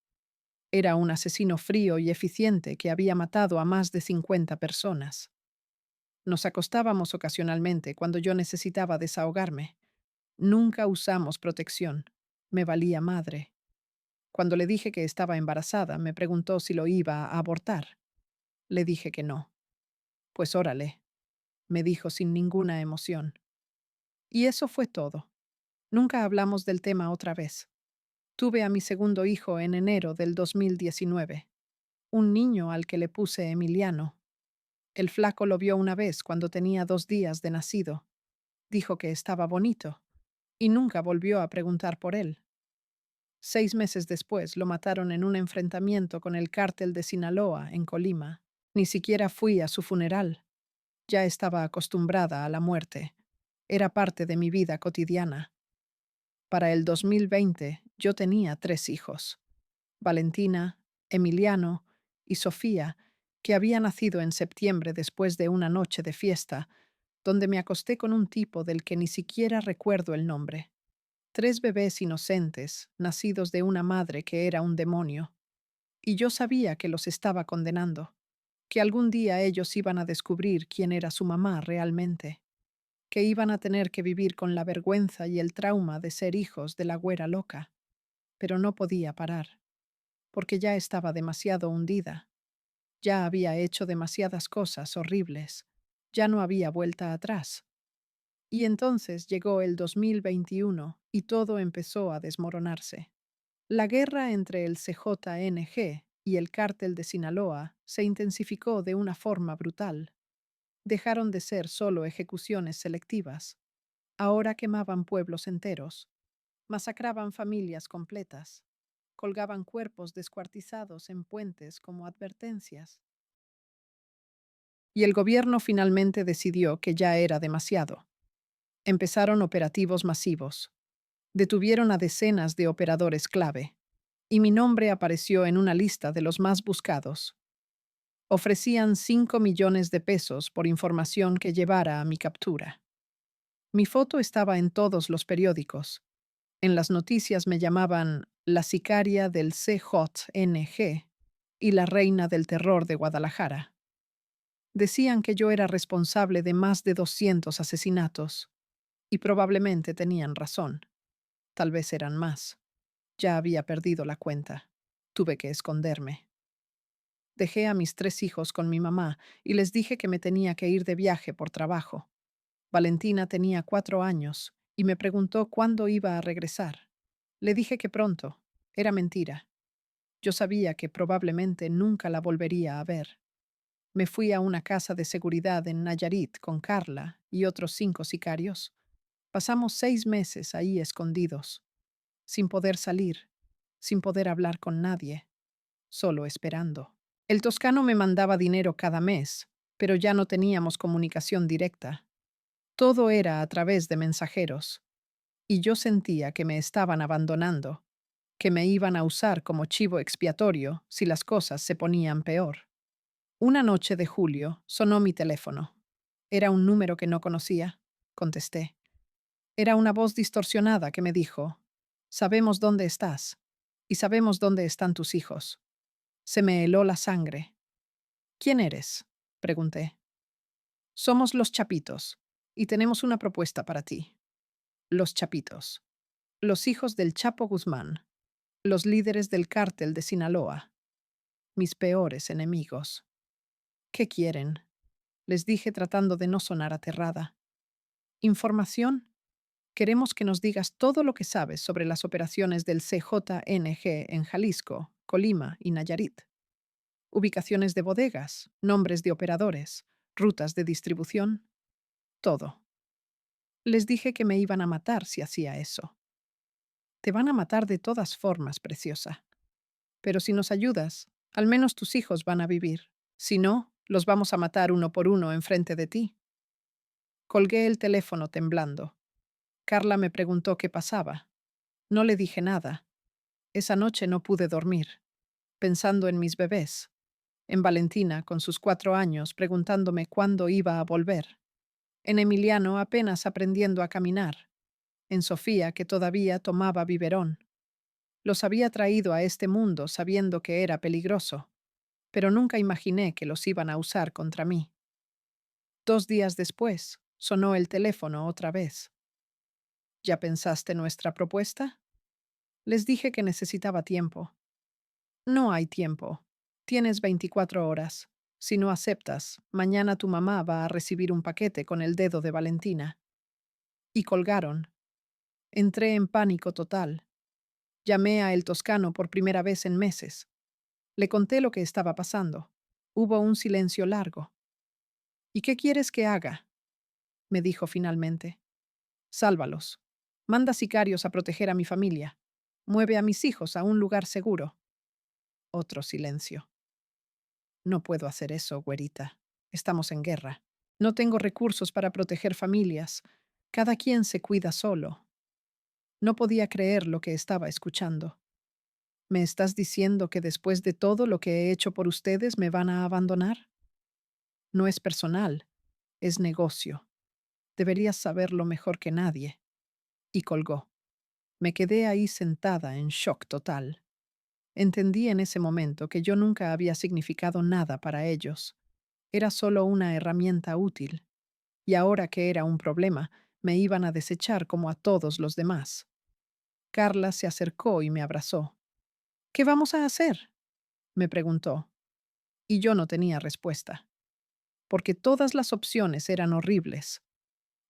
Speaker 1: Era un asesino frío y eficiente que había matado a más de 50 personas. Nos acostábamos ocasionalmente cuando yo necesitaba desahogarme. Nunca usamos protección. Me valía madre. Cuando le dije que estaba embarazada, me preguntó si lo iba a abortar. Le dije que no. Pues órale, me dijo sin ninguna emoción. Y eso fue todo. Nunca hablamos del tema otra vez. Tuve a mi segundo hijo en enero del 2019, un niño al que le puse Emiliano. El flaco lo vio una vez cuando tenía 2 días de nacido. Dijo que estaba bonito, y nunca volvió a preguntar por él. 6 meses después lo mataron en un enfrentamiento con el cártel de Sinaloa en Colima. Ni siquiera fui a su funeral. Ya estaba acostumbrada a la muerte. Era parte de mi vida cotidiana. Para el 2020 yo tenía 3 hijos: Valentina, Emiliano y Sofía, que había nacido en septiembre después de una noche de fiesta, donde me acosté con un tipo del que ni siquiera recuerdo el nombre. 3 bebés inocentes, nacidos de una madre que era un demonio. Y yo sabía que los estaba condenando, que algún día ellos iban a descubrir quién era su mamá realmente, que iban a tener que vivir con la vergüenza y el trauma de ser hijos de la güera loca. Pero no podía parar. porque ya estaba demasiado hundida. Ya había hecho demasiadas cosas horribles. Ya no había vuelta atrás. Y entonces llegó el 2021 y todo empezó a desmoronarse. La guerra entre el CJNG y el cártel de Sinaloa se intensificó de una forma brutal. Dejaron de ser solo ejecuciones selectivas. Ahora quemaban pueblos enteros, masacraban familias completas, colgaban cuerpos descuartizados en puentes como advertencias. Y el gobierno finalmente decidió que ya era demasiado. Empezaron operativos masivos. Detuvieron a decenas de operadores clave, y mi nombre apareció en una lista de los más buscados. Ofrecían 5 millones de pesos por información que llevara a mi captura. Mi foto estaba en todos los periódicos. En las noticias me llamaban la sicaria del CJNG y la reina del terror de Guadalajara. Decían que yo era responsable de más de 200 asesinatos, y probablemente tenían razón. Tal vez eran más. Ya había perdido la cuenta. Tuve que esconderme. Dejé a mis 3 hijos con mi mamá y les dije que me tenía que ir de viaje por trabajo. Valentina tenía 4 años y me preguntó cuándo iba a regresar. Le dije que pronto. Era mentira. Yo sabía que probablemente nunca la volvería a ver. Me fui a una casa de seguridad en Nayarit con Carla y otros 5 sicarios. Pasamos 6 meses ahí escondidos, sin poder salir, sin poder hablar con nadie, solo esperando. El toscano me mandaba dinero cada mes, pero ya no teníamos comunicación directa. Todo era a través de mensajeros, y yo sentía que me estaban abandonando, que me iban a usar como chivo expiatorio si las cosas se ponían peor. Una noche de julio sonó mi teléfono. Era un número que no conocía. Contesté. Era una voz distorsionada que me dijo, «Sabemos dónde estás, y sabemos dónde están tus hijos». Se me heló la sangre. «¿Quién eres?», pregunté. «Somos los Chapitos, y tenemos una propuesta para ti». Los Chapitos. Los hijos del Chapo Guzmán. Los líderes del cártel de Sinaloa. Mis peores enemigos. «¿Qué quieren?», les dije tratando de no sonar aterrada. «¿Información? Queremos que nos digas todo lo que sabes sobre las operaciones del CJNG en Jalisco, Colima y Nayarit. Ubicaciones de bodegas, nombres de operadores, rutas de distribución, todo». Les dije que me iban a matar si hacía eso. «Te van a matar de todas formas, preciosa. Pero si nos ayudas, al menos tus hijos van a vivir. Si no, los vamos a matar uno por uno enfrente de ti». Colgué el teléfono temblando. Carla me preguntó qué pasaba. No le dije nada. Esa noche no pude dormir, pensando en mis bebés, en Valentina con sus 4 años preguntándome cuándo iba a volver, en Emiliano apenas aprendiendo a caminar, en Sofía que todavía tomaba biberón. Los había traído a este mundo sabiendo que era peligroso, pero nunca imaginé que los iban a usar contra mí. 2 días después, sonó el teléfono otra vez. «¿Ya pensaste nuestra propuesta?». Les dije que necesitaba tiempo. «No hay tiempo. Tienes 24 horas. Si no aceptas, mañana tu mamá va a recibir un paquete con el dedo de Valentina». Y colgaron. Entré en pánico total. Llamé a El Toscano por primera vez en meses. Le conté lo que estaba pasando. Hubo un silencio largo. «¿Y qué quieres que haga?», me dijo finalmente. «Sálvalos. Manda sicarios a proteger a mi familia. Mueve a mis hijos a un lugar seguro». Otro silencio. «No puedo hacer eso, güerita. Estamos en guerra. No tengo recursos para proteger familias. Cada quien se cuida solo». No podía creer lo que estaba escuchando. «¿Me estás diciendo que después de todo lo que he hecho por ustedes me van a abandonar?». «No es personal, es negocio. Deberías saberlo mejor que nadie». Y colgó. Me quedé ahí sentada en shock total. Entendí en ese momento que yo nunca había significado nada para ellos. Era solo una herramienta útil. Y ahora que era un problema, me iban a desechar como a todos los demás. Carla se acercó y me abrazó. ¿Qué vamos a hacer? Me preguntó, y yo no tenía respuesta, porque todas las opciones eran horribles.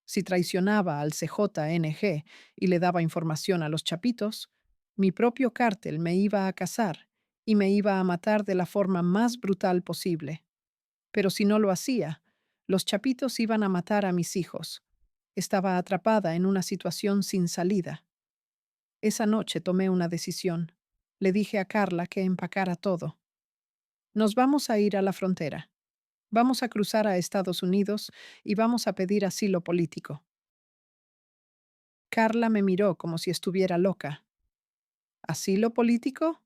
Speaker 1: Si traicionaba al CJNG y le daba información a los chapitos, mi propio cártel me iba a cazar y me iba a matar de la forma más brutal posible. Pero si no lo hacía, los chapitos iban a matar a mis hijos. Estaba atrapada en una situación sin salida. Esa noche tomé una decisión. Le dije a Carla que empacara todo. Nos vamos a ir a la frontera. Vamos a cruzar a Estados Unidos y vamos a pedir asilo político. Carla me miró como si estuviera loca. ¿Asilo político?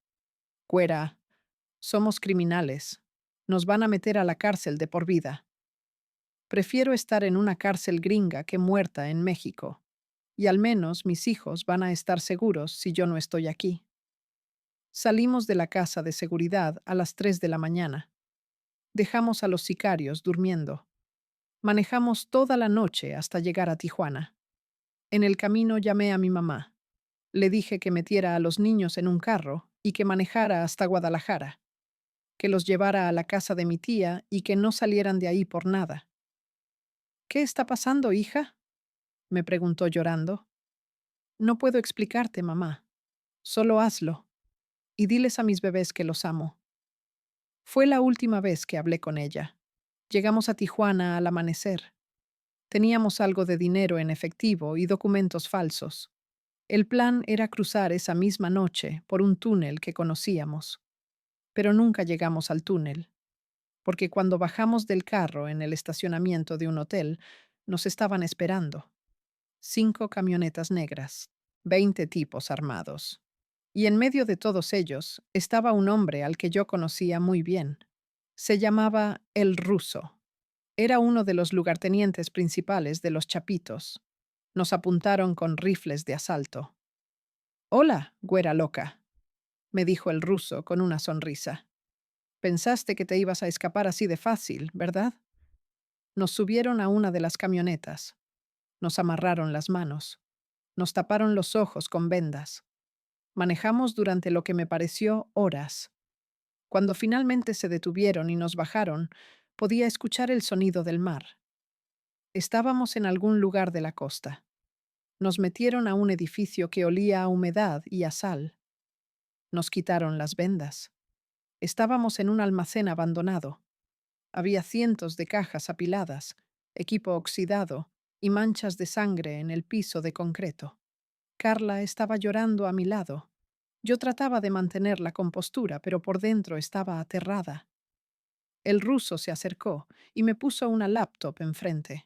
Speaker 1: Güera, somos criminales. Nos van a meter a la cárcel de por vida. Prefiero estar en una cárcel gringa que muerta en México. Y al menos mis hijos van a estar seguros si yo no estoy aquí. Salimos de la casa de seguridad a las 3 de la mañana. Dejamos a los sicarios durmiendo. Manejamos toda la noche hasta llegar a Tijuana. En el camino llamé a mi mamá. Le dije que metiera a los niños en un carro y que manejara hasta Guadalajara, que los llevara a la casa de mi tía y que no salieran de ahí por nada. ¿Qué está pasando, hija? Me preguntó llorando. No puedo explicarte, mamá. Solo hazlo. Y diles a mis bebés que los amo. Fue la última vez que hablé con ella. Llegamos a Tijuana al amanecer. Teníamos algo de dinero en efectivo y documentos falsos. El plan era cruzar esa misma noche por un túnel que conocíamos. Pero nunca llegamos al túnel, porque cuando bajamos del carro en el estacionamiento de un hotel, nos estaban esperando 5 camionetas negras, 20 tipos armados. Y en medio de todos ellos estaba un hombre al que yo conocía muy bien. Se llamaba El Ruso. Era uno de los lugartenientes principales de los Chapitos. Nos apuntaron con rifles de asalto. «Hola, güera loca», me dijo el ruso con una sonrisa. «Pensaste que te ibas a escapar así de fácil, ¿verdad?» Nos subieron a una de las camionetas. Nos amarraron las manos. Nos taparon los ojos con vendas. Manejamos durante lo que me pareció horas. Cuando finalmente se detuvieron y nos bajaron, podía escuchar el sonido del mar. Estábamos en algún lugar de la costa. Nos metieron a un edificio que olía a humedad y a sal. Nos quitaron las vendas. Estábamos en un almacén abandonado. Había cientos de cajas apiladas, equipo oxidado y manchas de sangre en el piso de concreto. Carla estaba llorando a mi lado. Yo trataba de mantener la compostura, pero por dentro estaba aterrada. El ruso se acercó y me puso una laptop enfrente.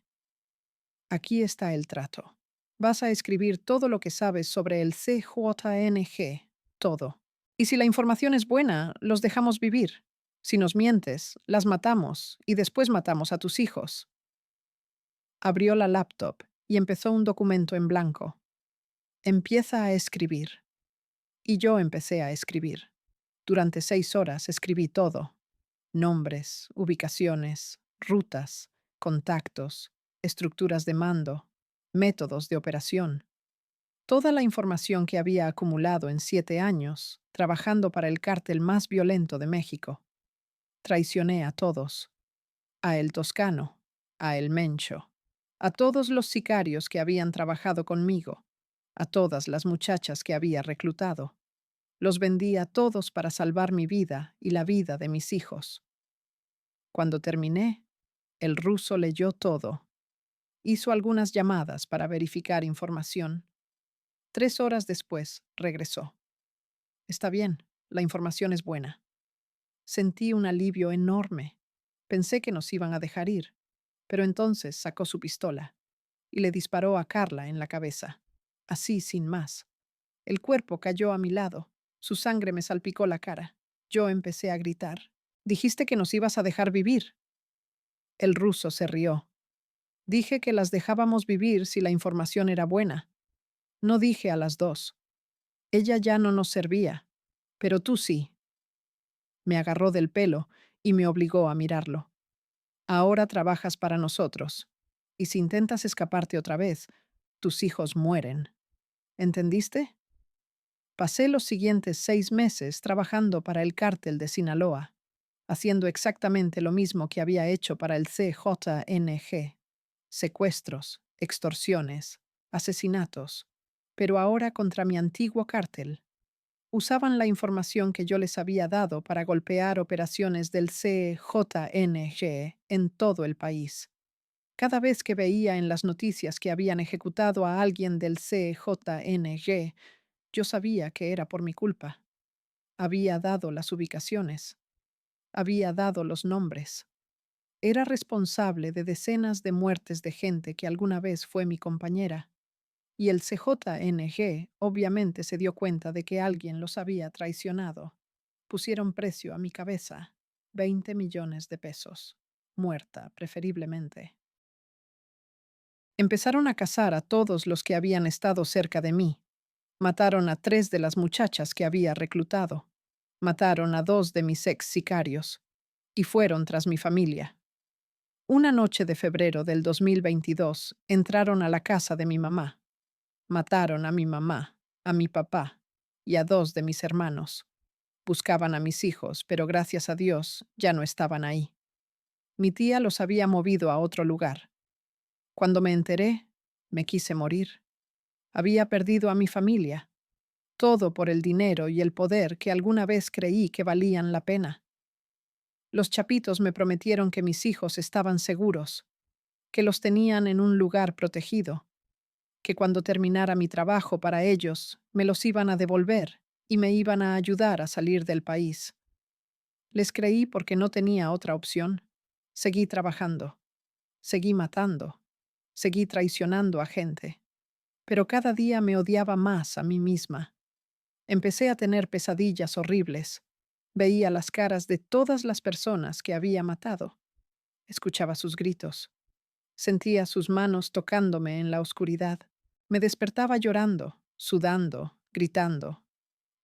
Speaker 1: Aquí está el trato. Vas a escribir todo lo que sabes sobre el CJNG, todo. Y si la información es buena, los dejamos vivir. Si nos mientes, las matamos y después matamos a tus hijos. Abrió la laptop y empezó un documento en blanco. Empieza a escribir. Y yo empecé a escribir. Durante 6 horas escribí todo. Nombres, ubicaciones, rutas, contactos, estructuras de mando, métodos de operación. Toda la información que había acumulado en 7 años, trabajando para el cártel más violento de México. Traicioné a todos. A El Toscano, a El Mencho, a todos los sicarios que habían trabajado conmigo, a todas las muchachas que había reclutado. Los vendí a todos para salvar mi vida y la vida de mis hijos. Cuando terminé, el ruso leyó todo. Hizo algunas llamadas para verificar información. 3 horas después, regresó. Está bien, la información es buena. Sentí un alivio enorme. Pensé que nos iban a dejar ir, pero entonces sacó su pistola y le disparó a Carla en la cabeza, así sin más. El cuerpo cayó a mi lado, su sangre me salpicó la cara. Yo empecé a gritar. «Dijiste que nos ibas a dejar vivir». El ruso se rió. «Dije que las dejábamos vivir si la información era buena. No dije a las 2. Ella ya no nos servía, pero tú sí». Me agarró del pelo y me obligó a mirarlo. «Ahora trabajas para nosotros, y si intentas escaparte otra vez, tus hijos mueren. ¿Entendiste?» Pasé los siguientes 6 meses trabajando para el cártel de Sinaloa, haciendo exactamente lo mismo que había hecho para el CJNG: secuestros, extorsiones, asesinatos, pero ahora contra mi antiguo cártel. Usaban la información que yo les había dado para golpear operaciones del CJNG en todo el país. Cada vez que veía en las noticias que habían ejecutado a alguien del CJNG, yo sabía que era por mi culpa. Había dado las ubicaciones, había dado los nombres. Era responsable de decenas de muertes de gente que alguna vez fue mi compañera. Y el CJNG obviamente se dio cuenta de que alguien los había traicionado. Pusieron precio a mi cabeza: 20 millones de pesos. Muerta, preferiblemente. Empezaron a cazar a todos los que habían estado cerca de mí. Mataron a 3 de las muchachas que había reclutado. Mataron a 2 de mis ex sicarios. Y fueron tras mi familia. Una noche de febrero del 2022 entraron a la casa de mi mamá. Mataron a mi mamá, a mi papá y a 2 de mis hermanos. Buscaban a mis hijos, pero gracias a Dios ya no estaban ahí. Mi tía los había movido a otro lugar. Cuando me enteré, me quise morir. Había perdido a mi familia, todo por el dinero y el poder que alguna vez creí que valían la pena. Los chapitos me prometieron que mis hijos estaban seguros, que los tenían en un lugar protegido, que cuando terminara mi trabajo para ellos, me los iban a devolver y me iban a ayudar a salir del país. Les creí porque no tenía otra opción. Seguí trabajando, seguí matando, seguí traicionando a gente, pero cada día me odiaba más a mí misma. Empecé a tener pesadillas horribles. Veía las caras de todas las personas que había matado. Escuchaba sus gritos. Sentía sus manos tocándome en la oscuridad. Me despertaba llorando, sudando, gritando.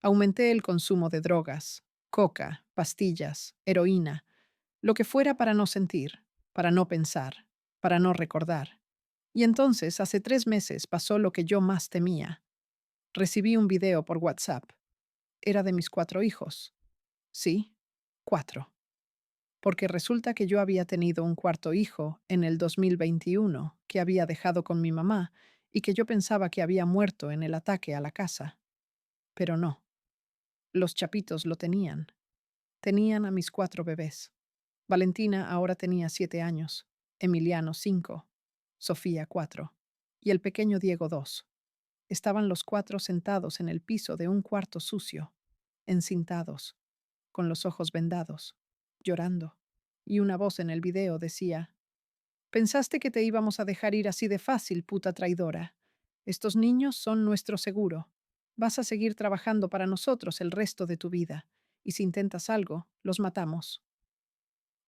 Speaker 1: Aumenté el consumo de drogas, coca, pastillas, heroína, lo que fuera para no sentir, para no pensar, para no recordar. Y entonces, hace 3 meses, pasó lo que yo más temía. Recibí un video por WhatsApp. Era de mis 4 hijos. Sí, 4. Porque resulta que yo había tenido un cuarto hijo en el 2021 que había dejado con mi mamá y que yo pensaba que había muerto en el ataque a la casa. Pero no, los chapitos lo tenían. Tenían a mis 4 bebés. Valentina ahora tenía 7 años, Emiliano 5, Sofía 4 y el pequeño Diego 2. Estaban los 4 sentados en el piso de un cuarto sucio, encintados, con los ojos vendados, llorando. Y una voz en el video decía: «Pensaste que te íbamos a dejar ir así de fácil, puta traidora. Estos niños son nuestro seguro. Vas a seguir trabajando para nosotros el resto de tu vida. Y si intentas algo, los matamos».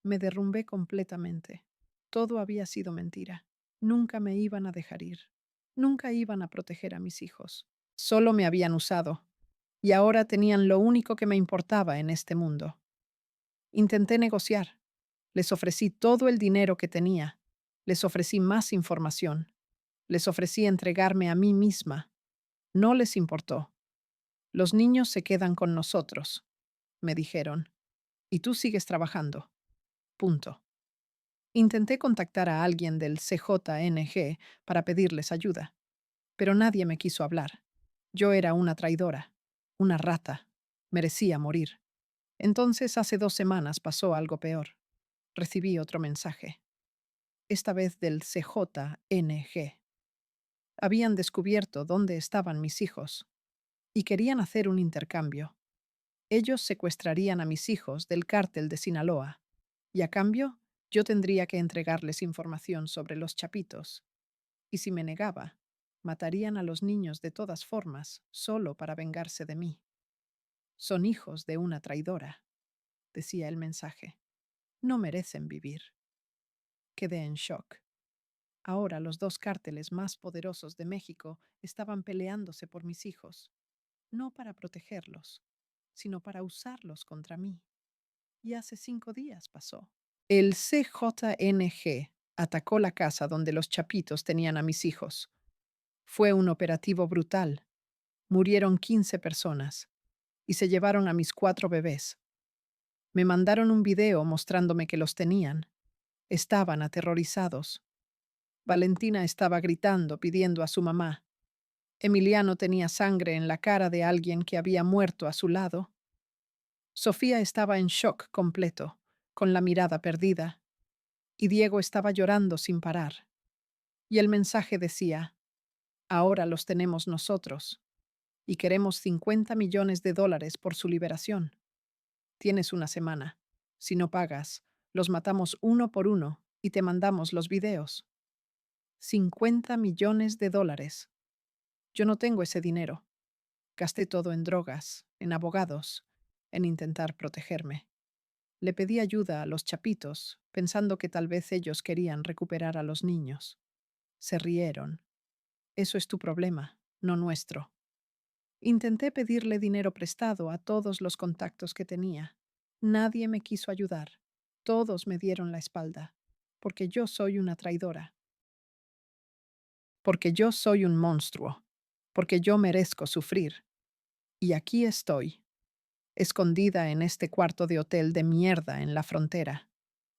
Speaker 1: Me derrumbé completamente. Todo había sido mentira. Nunca me iban a dejar ir. Nunca iban a proteger a mis hijos. Solo me habían usado. Y ahora tenían lo único que me importaba en este mundo. Intenté negociar. Les ofrecí todo el dinero que tenía. Les ofrecí más información. Les ofrecí entregarme a mí misma. No les importó. Los niños se quedan con nosotros, me dijeron. Y tú sigues trabajando. Punto. Intenté contactar a alguien del CJNG para pedirles ayuda, pero nadie me quiso hablar. Yo era una traidora, una rata. Merecía morir. Entonces, hace 2 semanas pasó algo peor. Recibí otro mensaje, esta vez del CJNG. Habían descubierto dónde estaban mis hijos y querían hacer un intercambio. Ellos secuestrarían a mis hijos del cártel de Sinaloa y a cambio yo tendría que entregarles información sobre los chapitos. Y si me negaba, matarían a los niños de todas formas, solo para vengarse de mí. Son hijos de una traidora, decía el mensaje. No merecen vivir. Quedé en shock. Ahora los 2 cárteles más poderosos de México estaban peleándose por mis hijos, no para protegerlos, sino para usarlos contra mí. Y hace 5 días pasó. El CJNG atacó la casa donde los chapitos tenían a mis hijos. Fue un operativo brutal. Murieron 15 personas y se llevaron a mis 4 bebés. Me mandaron un video mostrándome que los tenían. Estaban aterrorizados. Valentina estaba gritando, pidiendo a su mamá. Emiliano tenía sangre en la cara de alguien que había muerto a su lado. Sofía estaba en shock completo, con la mirada perdida, y Diego estaba llorando sin parar. Y el mensaje decía, ahora los tenemos nosotros, y queremos 50 millones de dólares por su liberación. Tienes una semana. Si no pagas, los matamos uno por uno y te mandamos los videos. 50 millones de dólares. Yo no tengo ese dinero. Gasté todo en drogas, en abogados, en intentar protegerme. Le pedí ayuda a los chapitos, pensando que tal vez ellos querían recuperar a los niños. Se rieron. Eso es tu problema, no nuestro. Intenté pedirle dinero prestado a todos los contactos que tenía. Nadie me quiso ayudar. Todos me dieron la espalda, porque yo soy una traidora, porque yo soy un monstruo, porque yo merezco sufrir. Y aquí estoy, escondida en este cuarto de hotel de mierda en la frontera,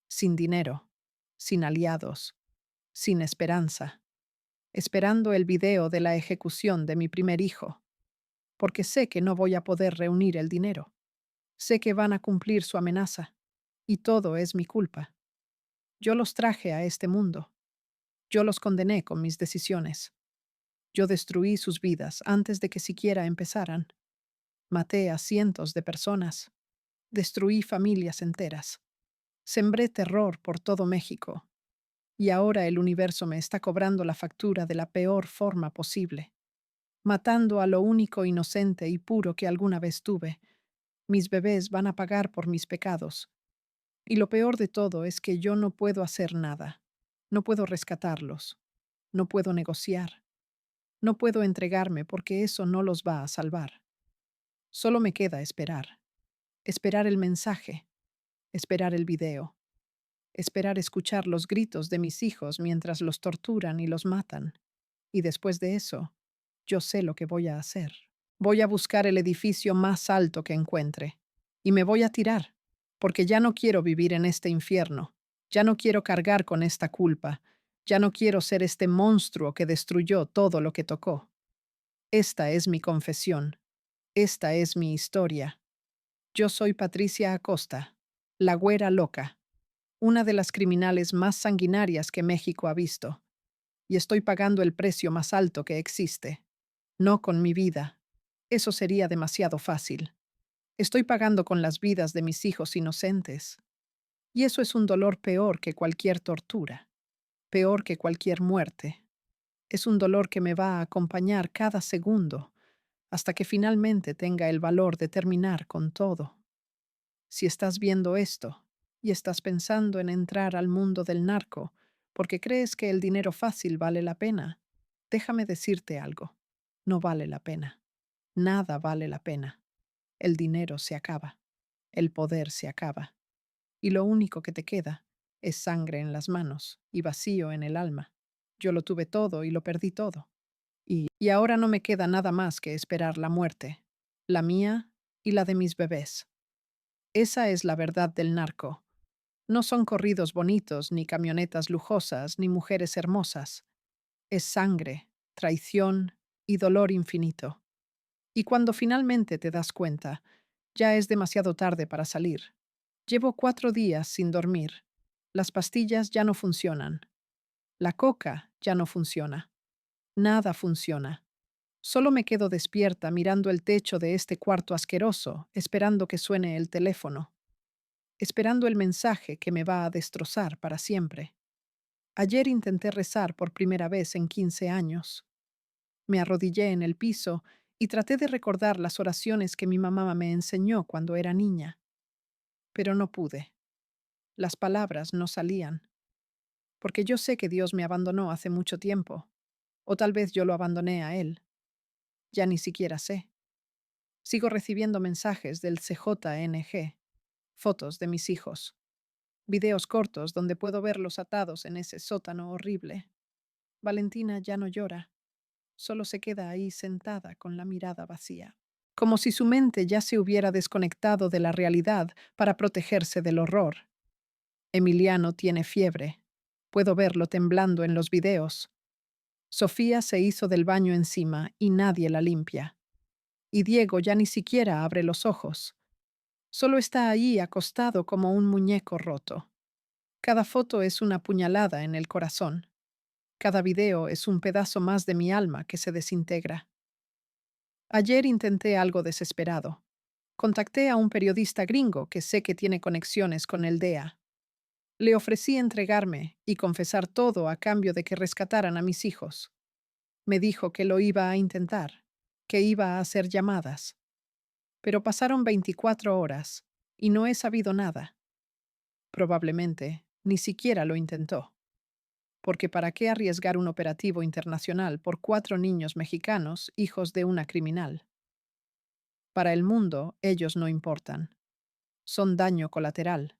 Speaker 1: sin dinero, sin aliados, sin esperanza, esperando el video de la ejecución de mi primer hijo, porque sé que no voy a poder reunir el dinero. Sé que van a cumplir su amenaza, y todo es mi culpa. Yo los traje a este mundo. Yo los condené con mis decisiones. Yo destruí sus vidas antes de que siquiera empezaran. Maté a cientos de personas. Destruí familias enteras. Sembré terror por todo México. Y ahora el universo me está cobrando la factura de la peor forma posible, matando a lo único inocente y puro que alguna vez tuve. Mis bebés van a pagar por mis pecados. Y lo peor de todo es que yo no puedo hacer nada. No puedo rescatarlos. No puedo negociar. No puedo entregarme porque eso no los va a salvar. Solo me queda esperar. Esperar el mensaje. Esperar el video. Esperar escuchar los gritos de mis hijos mientras los torturan y los matan. Y después de eso, yo sé lo que voy a hacer. Voy a buscar el edificio más alto que encuentre. Y me voy a tirar, porque ya no quiero vivir en este infierno. Ya no quiero cargar con esta culpa. Ya no quiero ser este monstruo que destruyó todo lo que tocó. Esta es mi confesión. Esta es mi historia. Yo soy Patricia Acosta, la güera loca, una de las criminales más sanguinarias que México ha visto. Y estoy pagando el precio más alto que existe. No con mi vida. Eso sería demasiado fácil. Estoy pagando con las vidas de mis hijos inocentes. Y eso es un dolor peor que cualquier tortura, peor que cualquier muerte. Es un dolor que me va a acompañar cada segundo, hasta que finalmente tenga el valor de terminar con todo. Si estás viendo esto y estás pensando en entrar al mundo del narco porque crees que el dinero fácil vale la pena, déjame decirte algo. No vale la pena. Nada vale la pena. El dinero se acaba. El poder se acaba. Y lo único que te queda es sangre en las manos y vacío en el alma. Yo lo tuve todo y lo perdí todo. Y ahora no me queda nada más que esperar la muerte, la mía y la de mis bebés. Esa es la verdad del narco. No son corridos bonitos, ni camionetas lujosas, ni mujeres hermosas. Es sangre, traición y dolor infinito. Y cuando finalmente te das cuenta, ya es demasiado tarde para salir. Llevo 4 días sin dormir. Las pastillas ya no funcionan. La coca ya no funciona. Nada funciona. Solo me quedo despierta mirando el techo de este cuarto asqueroso, esperando que suene el teléfono, esperando el mensaje que me va a destrozar para siempre. Ayer intenté rezar por primera vez en 15 años. Me arrodillé en el piso y traté de recordar las oraciones que mi mamá me enseñó cuando era niña. Pero no pude. Las palabras no salían. Porque yo sé que Dios me abandonó hace mucho tiempo. O tal vez yo lo abandoné a Él. Ya ni siquiera sé. Sigo recibiendo mensajes del CJNG, fotos de mis hijos, videos cortos donde puedo verlos atados en ese sótano horrible. Valentina ya no llora. Solo se queda ahí sentada con la mirada vacía, como si su mente ya se hubiera desconectado de la realidad para protegerse del horror. Emiliano tiene fiebre. Puedo verlo temblando en los videos. Sofía se hizo del baño encima y nadie la limpia. Y Diego ya ni siquiera abre los ojos. Solo está ahí acostado como un muñeco roto. Cada foto es una puñalada en el corazón. Cada video es un pedazo más de mi alma que se desintegra. Ayer intenté algo desesperado. Contacté a un periodista gringo que sé que tiene conexiones con el DEA. Le ofrecí entregarme y confesar todo a cambio de que rescataran a mis hijos. Me dijo que lo iba a intentar, que iba a hacer llamadas. Pero pasaron 24 horas y no he sabido nada. Probablemente ni siquiera lo intentó. Porque ¿para qué arriesgar un operativo internacional por 4 niños mexicanos, hijos de una criminal? Para el mundo, ellos no importan. Son daño colateral,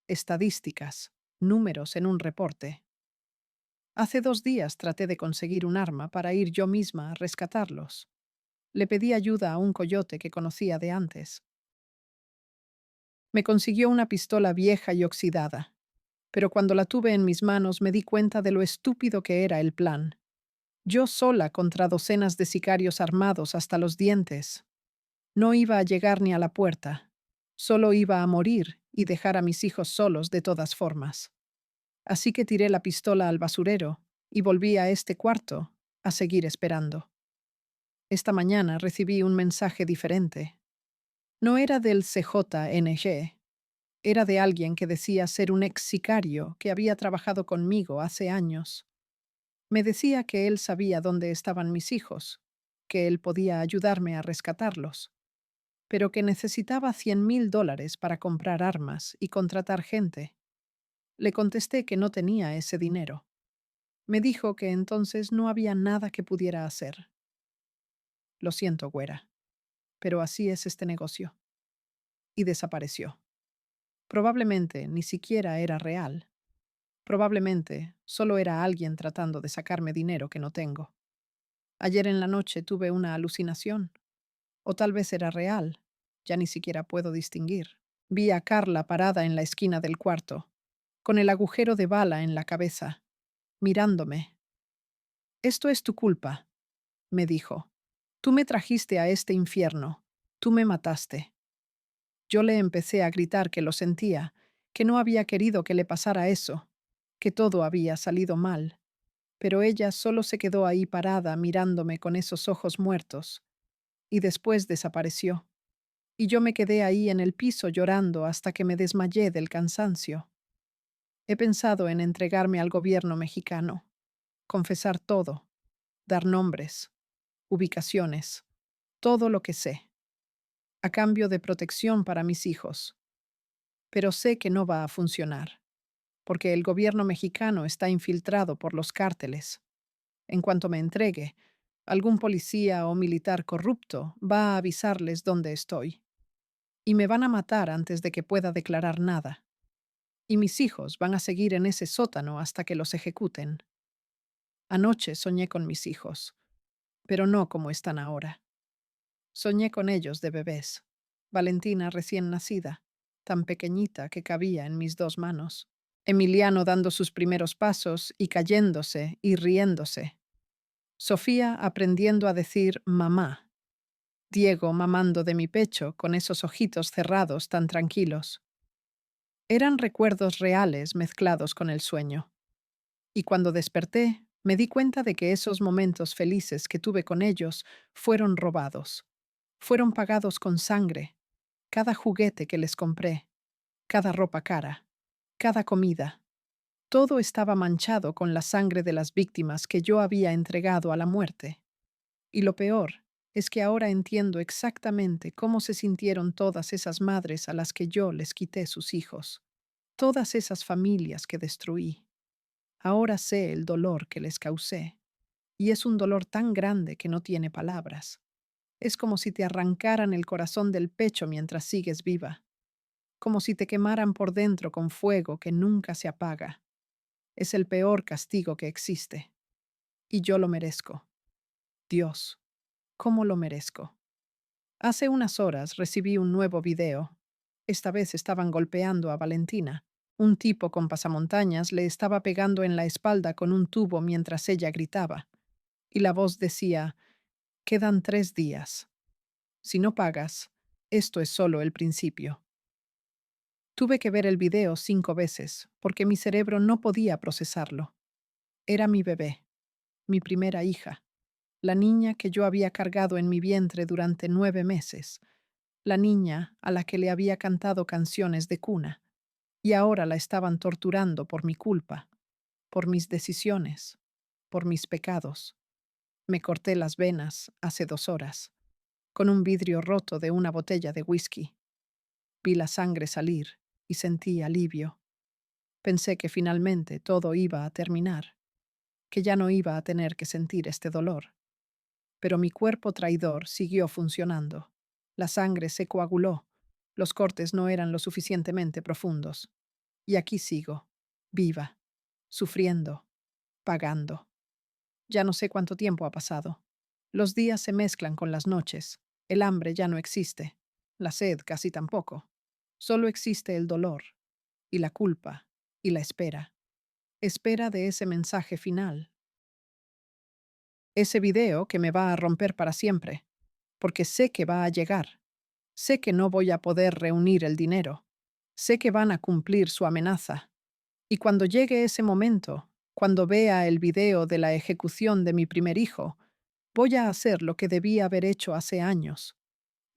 Speaker 1: estadísticas, números en un reporte. Hace 2 días traté de conseguir un arma para ir yo misma a rescatarlos. Le pedí ayuda a un coyote que conocía de antes. Me consiguió una pistola vieja y oxidada, pero cuando la tuve en mis manos me di cuenta de lo estúpido que era el plan. Yo sola contra docenas de sicarios armados hasta los dientes. No iba a llegar ni a la puerta. Solo iba a morir y dejar a mis hijos solos de todas formas. Así que tiré la pistola al basurero y volví a este cuarto a seguir esperando. Esta mañana recibí un mensaje diferente. No era del CJNG, era de alguien que decía ser un ex sicario que había trabajado conmigo hace años. Me decía que él sabía dónde estaban mis hijos, que él podía ayudarme a rescatarlos, pero que necesitaba $100,000 para comprar armas y contratar gente. Le contesté que no tenía ese dinero. Me dijo que entonces no había nada que pudiera hacer. Lo siento, güera, pero así es este negocio. Y desapareció. Probablemente ni siquiera era real. Probablemente solo era alguien tratando de sacarme dinero que no tengo. Ayer en la noche tuve una alucinación. O tal vez era real. Ya ni siquiera puedo distinguir. Vi a Carla parada en la esquina del cuarto, con el agujero de bala en la cabeza, mirándome. Esto es tu culpa, me dijo. Tú me trajiste a este infierno. Tú me mataste. Yo le empecé a gritar que lo sentía, que no había querido que le pasara eso, que todo había salido mal. Pero ella solo se quedó ahí parada mirándome con esos ojos muertos, y después desapareció. Y yo me quedé ahí en el piso llorando hasta que me desmayé del cansancio. He pensado en entregarme al gobierno mexicano, confesar todo, dar nombres, ubicaciones, todo lo que sé, a cambio de protección para mis hijos. Pero sé que no va a funcionar, porque el gobierno mexicano está infiltrado por los cárteles. En cuanto me entregue, algún policía o militar corrupto va a avisarles dónde estoy. Y me van a matar antes de que pueda declarar nada. Y mis hijos van a seguir en ese sótano hasta que los ejecuten. Anoche soñé con mis hijos, pero no como están ahora. Soñé con ellos de bebés. Valentina recién nacida, tan pequeñita que cabía en mis 2 manos. Emiliano dando sus primeros pasos y cayéndose y riéndose. Sofía aprendiendo a decir mamá. Diego mamando de mi pecho con esos ojitos cerrados tan tranquilos. Eran recuerdos reales mezclados con el sueño. Y cuando desperté, me di cuenta de que esos momentos felices que tuve con ellos fueron robados. Fueron pagados con sangre. Cada juguete que les compré, cada ropa cara, cada comida. Todo estaba manchado con la sangre de las víctimas que yo había entregado a la muerte. Y lo peor es que ahora entiendo exactamente cómo se sintieron todas esas madres a las que yo les quité sus hijos. Todas esas familias que destruí. Ahora sé el dolor que les causé. Y es un dolor tan grande que no tiene palabras. Es como si te arrancaran el corazón del pecho mientras sigues viva. Como si te quemaran por dentro con fuego que nunca se apaga. Es el peor castigo que existe. Y yo lo merezco. Dios, ¿cómo lo merezco? Hace unas horas recibí un nuevo video. Esta vez estaban golpeando a Valentina. Un tipo con pasamontañas le estaba pegando en la espalda con un tubo mientras ella gritaba. Y la voz decía, quedan 3 días. Si no pagas, esto es solo el principio. Tuve que ver el video 5 veces, porque mi cerebro no podía procesarlo. Era mi bebé, mi primera hija, la niña que yo había cargado en mi vientre durante 9 meses, la niña a la que le había cantado canciones de cuna, y ahora la estaban torturando por mi culpa, por mis decisiones, por mis pecados. Me corté las venas hace 2 horas, con un vidrio roto de una botella de whisky. Vi la sangre salir y sentí alivio. Pensé que finalmente todo iba a terminar, que ya no iba a tener que sentir este dolor. Pero mi cuerpo traidor siguió funcionando. La sangre se coaguló. Los cortes no eran lo suficientemente profundos. Y aquí sigo, viva, sufriendo, pagando. Ya no sé cuánto tiempo ha pasado. Los días se mezclan con las noches. El hambre ya no existe. La sed casi tampoco. Solo existe el dolor, y la culpa, y la espera. Espera de ese mensaje final. Ese video que me va a romper para siempre. Porque sé que va a llegar. Sé que no voy a poder reunir el dinero. Sé que van a cumplir su amenaza. Y cuando llegue ese momento, cuando vea el video de la ejecución de mi primer hijo, voy a hacer lo que debí haber hecho hace años.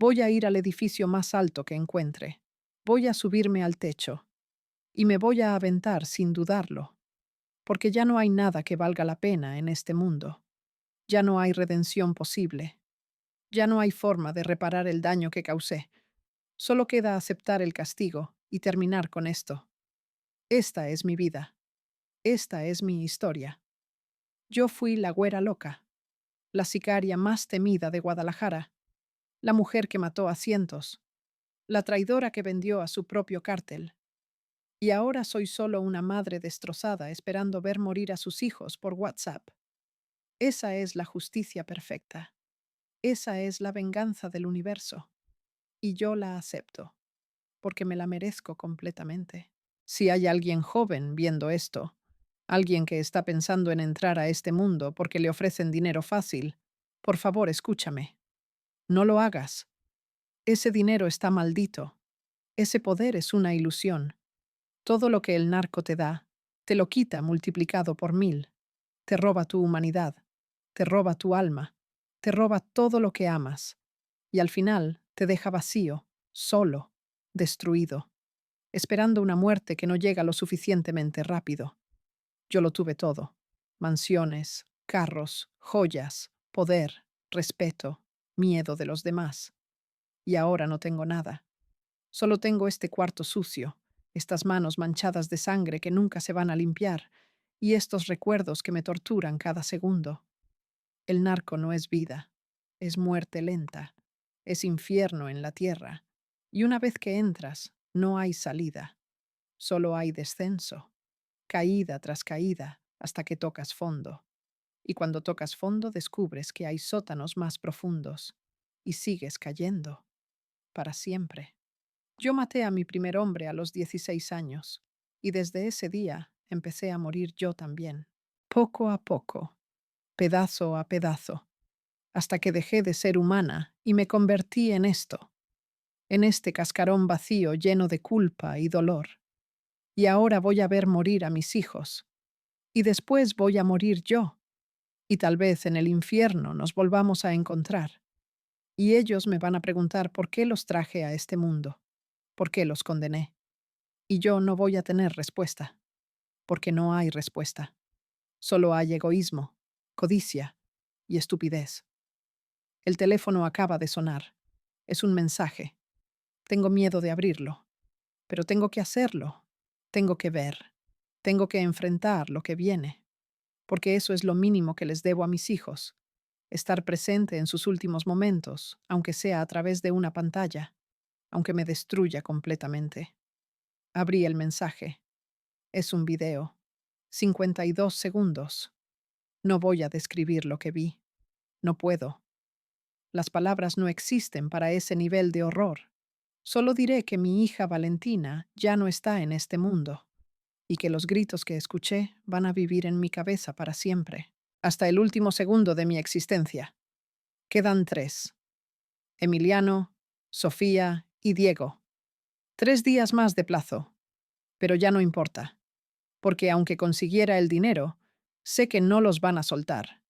Speaker 1: Voy a ir al edificio más alto que encuentre. Voy a subirme al techo. Y me voy a aventar sin dudarlo. Porque ya no hay nada que valga la pena en este mundo. Ya no hay redención posible. Ya no hay forma de reparar el daño que causé. Solo queda aceptar el castigo y terminar con esto. Esta es mi vida. Esta es mi historia. Yo fui la güera loca, la sicaria más temida de Guadalajara, la mujer que mató a cientos, la traidora que vendió a su propio cártel. Y ahora soy solo una madre destrozada esperando ver morir a sus hijos por WhatsApp. Esa es la justicia perfecta. Esa es la venganza del universo. Y yo la acepto, porque me la merezco completamente. Si hay alguien joven viendo esto, alguien que está pensando en entrar a este mundo porque le ofrecen dinero fácil, por favor, escúchame. No lo hagas. Ese dinero está maldito. Ese poder es una ilusión. Todo lo que el narco te da, te lo quita multiplicado por 1000. Te roba tu humanidad, te roba tu alma, te roba todo lo que amas. Y al final te deja vacío, solo, destruido, esperando una muerte que no llega lo suficientemente rápido. Yo lo tuve todo: mansiones, carros, joyas, poder, respeto, miedo de los demás. Y ahora no tengo nada. Solo tengo este cuarto sucio, estas manos manchadas de sangre que nunca se van a limpiar, y estos recuerdos que me torturan cada segundo. El narco no es vida, es muerte lenta, es infierno en la tierra, y una vez que entras, no hay salida, solo hay descenso, caída tras caída, hasta que tocas fondo. Y cuando tocas fondo descubres que hay sótanos más profundos, y sigues cayendo, para siempre. Yo maté a mi primer hombre a los 16 años, y desde ese día empecé a morir yo también, poco a poco, pedazo a pedazo, hasta que dejé de ser humana y me convertí en esto, en este cascarón vacío lleno de culpa y dolor. Y ahora voy a ver morir a mis hijos, y después voy a morir yo, y tal vez en el infierno nos volvamos a encontrar. Y ellos me van a preguntar por qué los traje a este mundo, por qué los condené. Y yo no voy a tener respuesta, porque no hay respuesta. Solo hay egoísmo, codicia y estupidez. El teléfono acaba de sonar. Es un mensaje. Tengo miedo de abrirlo, pero tengo que hacerlo. Tengo que ver. Tengo que enfrentar lo que viene, porque eso es lo mínimo que les debo a mis hijos. Estar presente en sus últimos momentos, aunque sea a través de una pantalla, aunque me destruya completamente. Abrí el mensaje. Es un video. 52 segundos. No voy a describir lo que vi. No puedo. Las palabras no existen para ese nivel de horror. Solo diré que mi hija Valentina ya no está en este mundo y que los gritos que escuché van a vivir en mi cabeza para siempre, hasta el último segundo de mi existencia. Quedan 3: Emiliano, Sofía y Diego. 3 días más de plazo, pero ya no importa, porque aunque consiguiera el dinero, sé que no los van a soltar.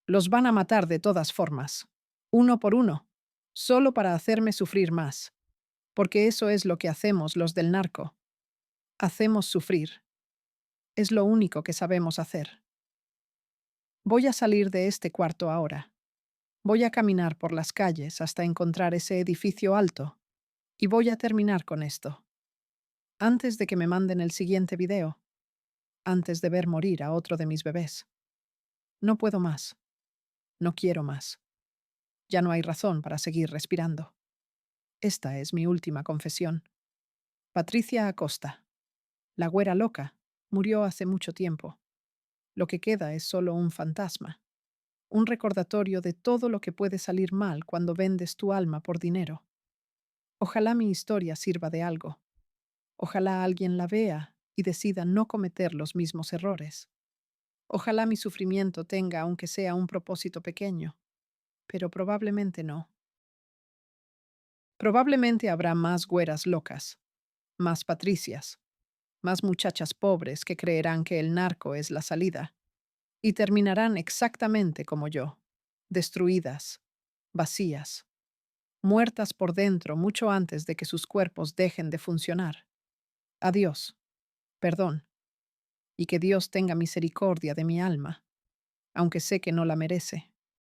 Speaker 1: Los van a matar de todas formas, uno por uno, solo para hacerme sufrir más, porque eso es lo que hacemos los del narco. Hacemos sufrir. Es lo único que sabemos hacer. Voy a salir de este cuarto ahora. Voy a caminar por las calles hasta encontrar ese edificio alto. Y voy a terminar con esto. Antes de que me manden el siguiente video. Antes de ver morir a otro de mis bebés. No puedo más. No quiero más. Ya no hay razón para seguir respirando. Esta es mi última confesión. Patricia Acosta, la güera loca, murió hace mucho tiempo. Lo que queda es solo un fantasma. Un recordatorio de todo lo que puede salir mal cuando vendes tu alma por dinero. Ojalá mi historia sirva de algo. Ojalá alguien la vea y decida no cometer los mismos errores. Ojalá mi sufrimiento tenga, aunque sea un propósito pequeño, pero probablemente no. Probablemente habrá más güeras locas, más patricias, más muchachas pobres que creerán que el narco es la salida, y terminarán exactamente como yo, destruidas, vacías, muertas por dentro mucho antes de que sus cuerpos dejen de funcionar. Adiós, perdón, y que Dios tenga misericordia de mi alma, aunque sé que no la merece.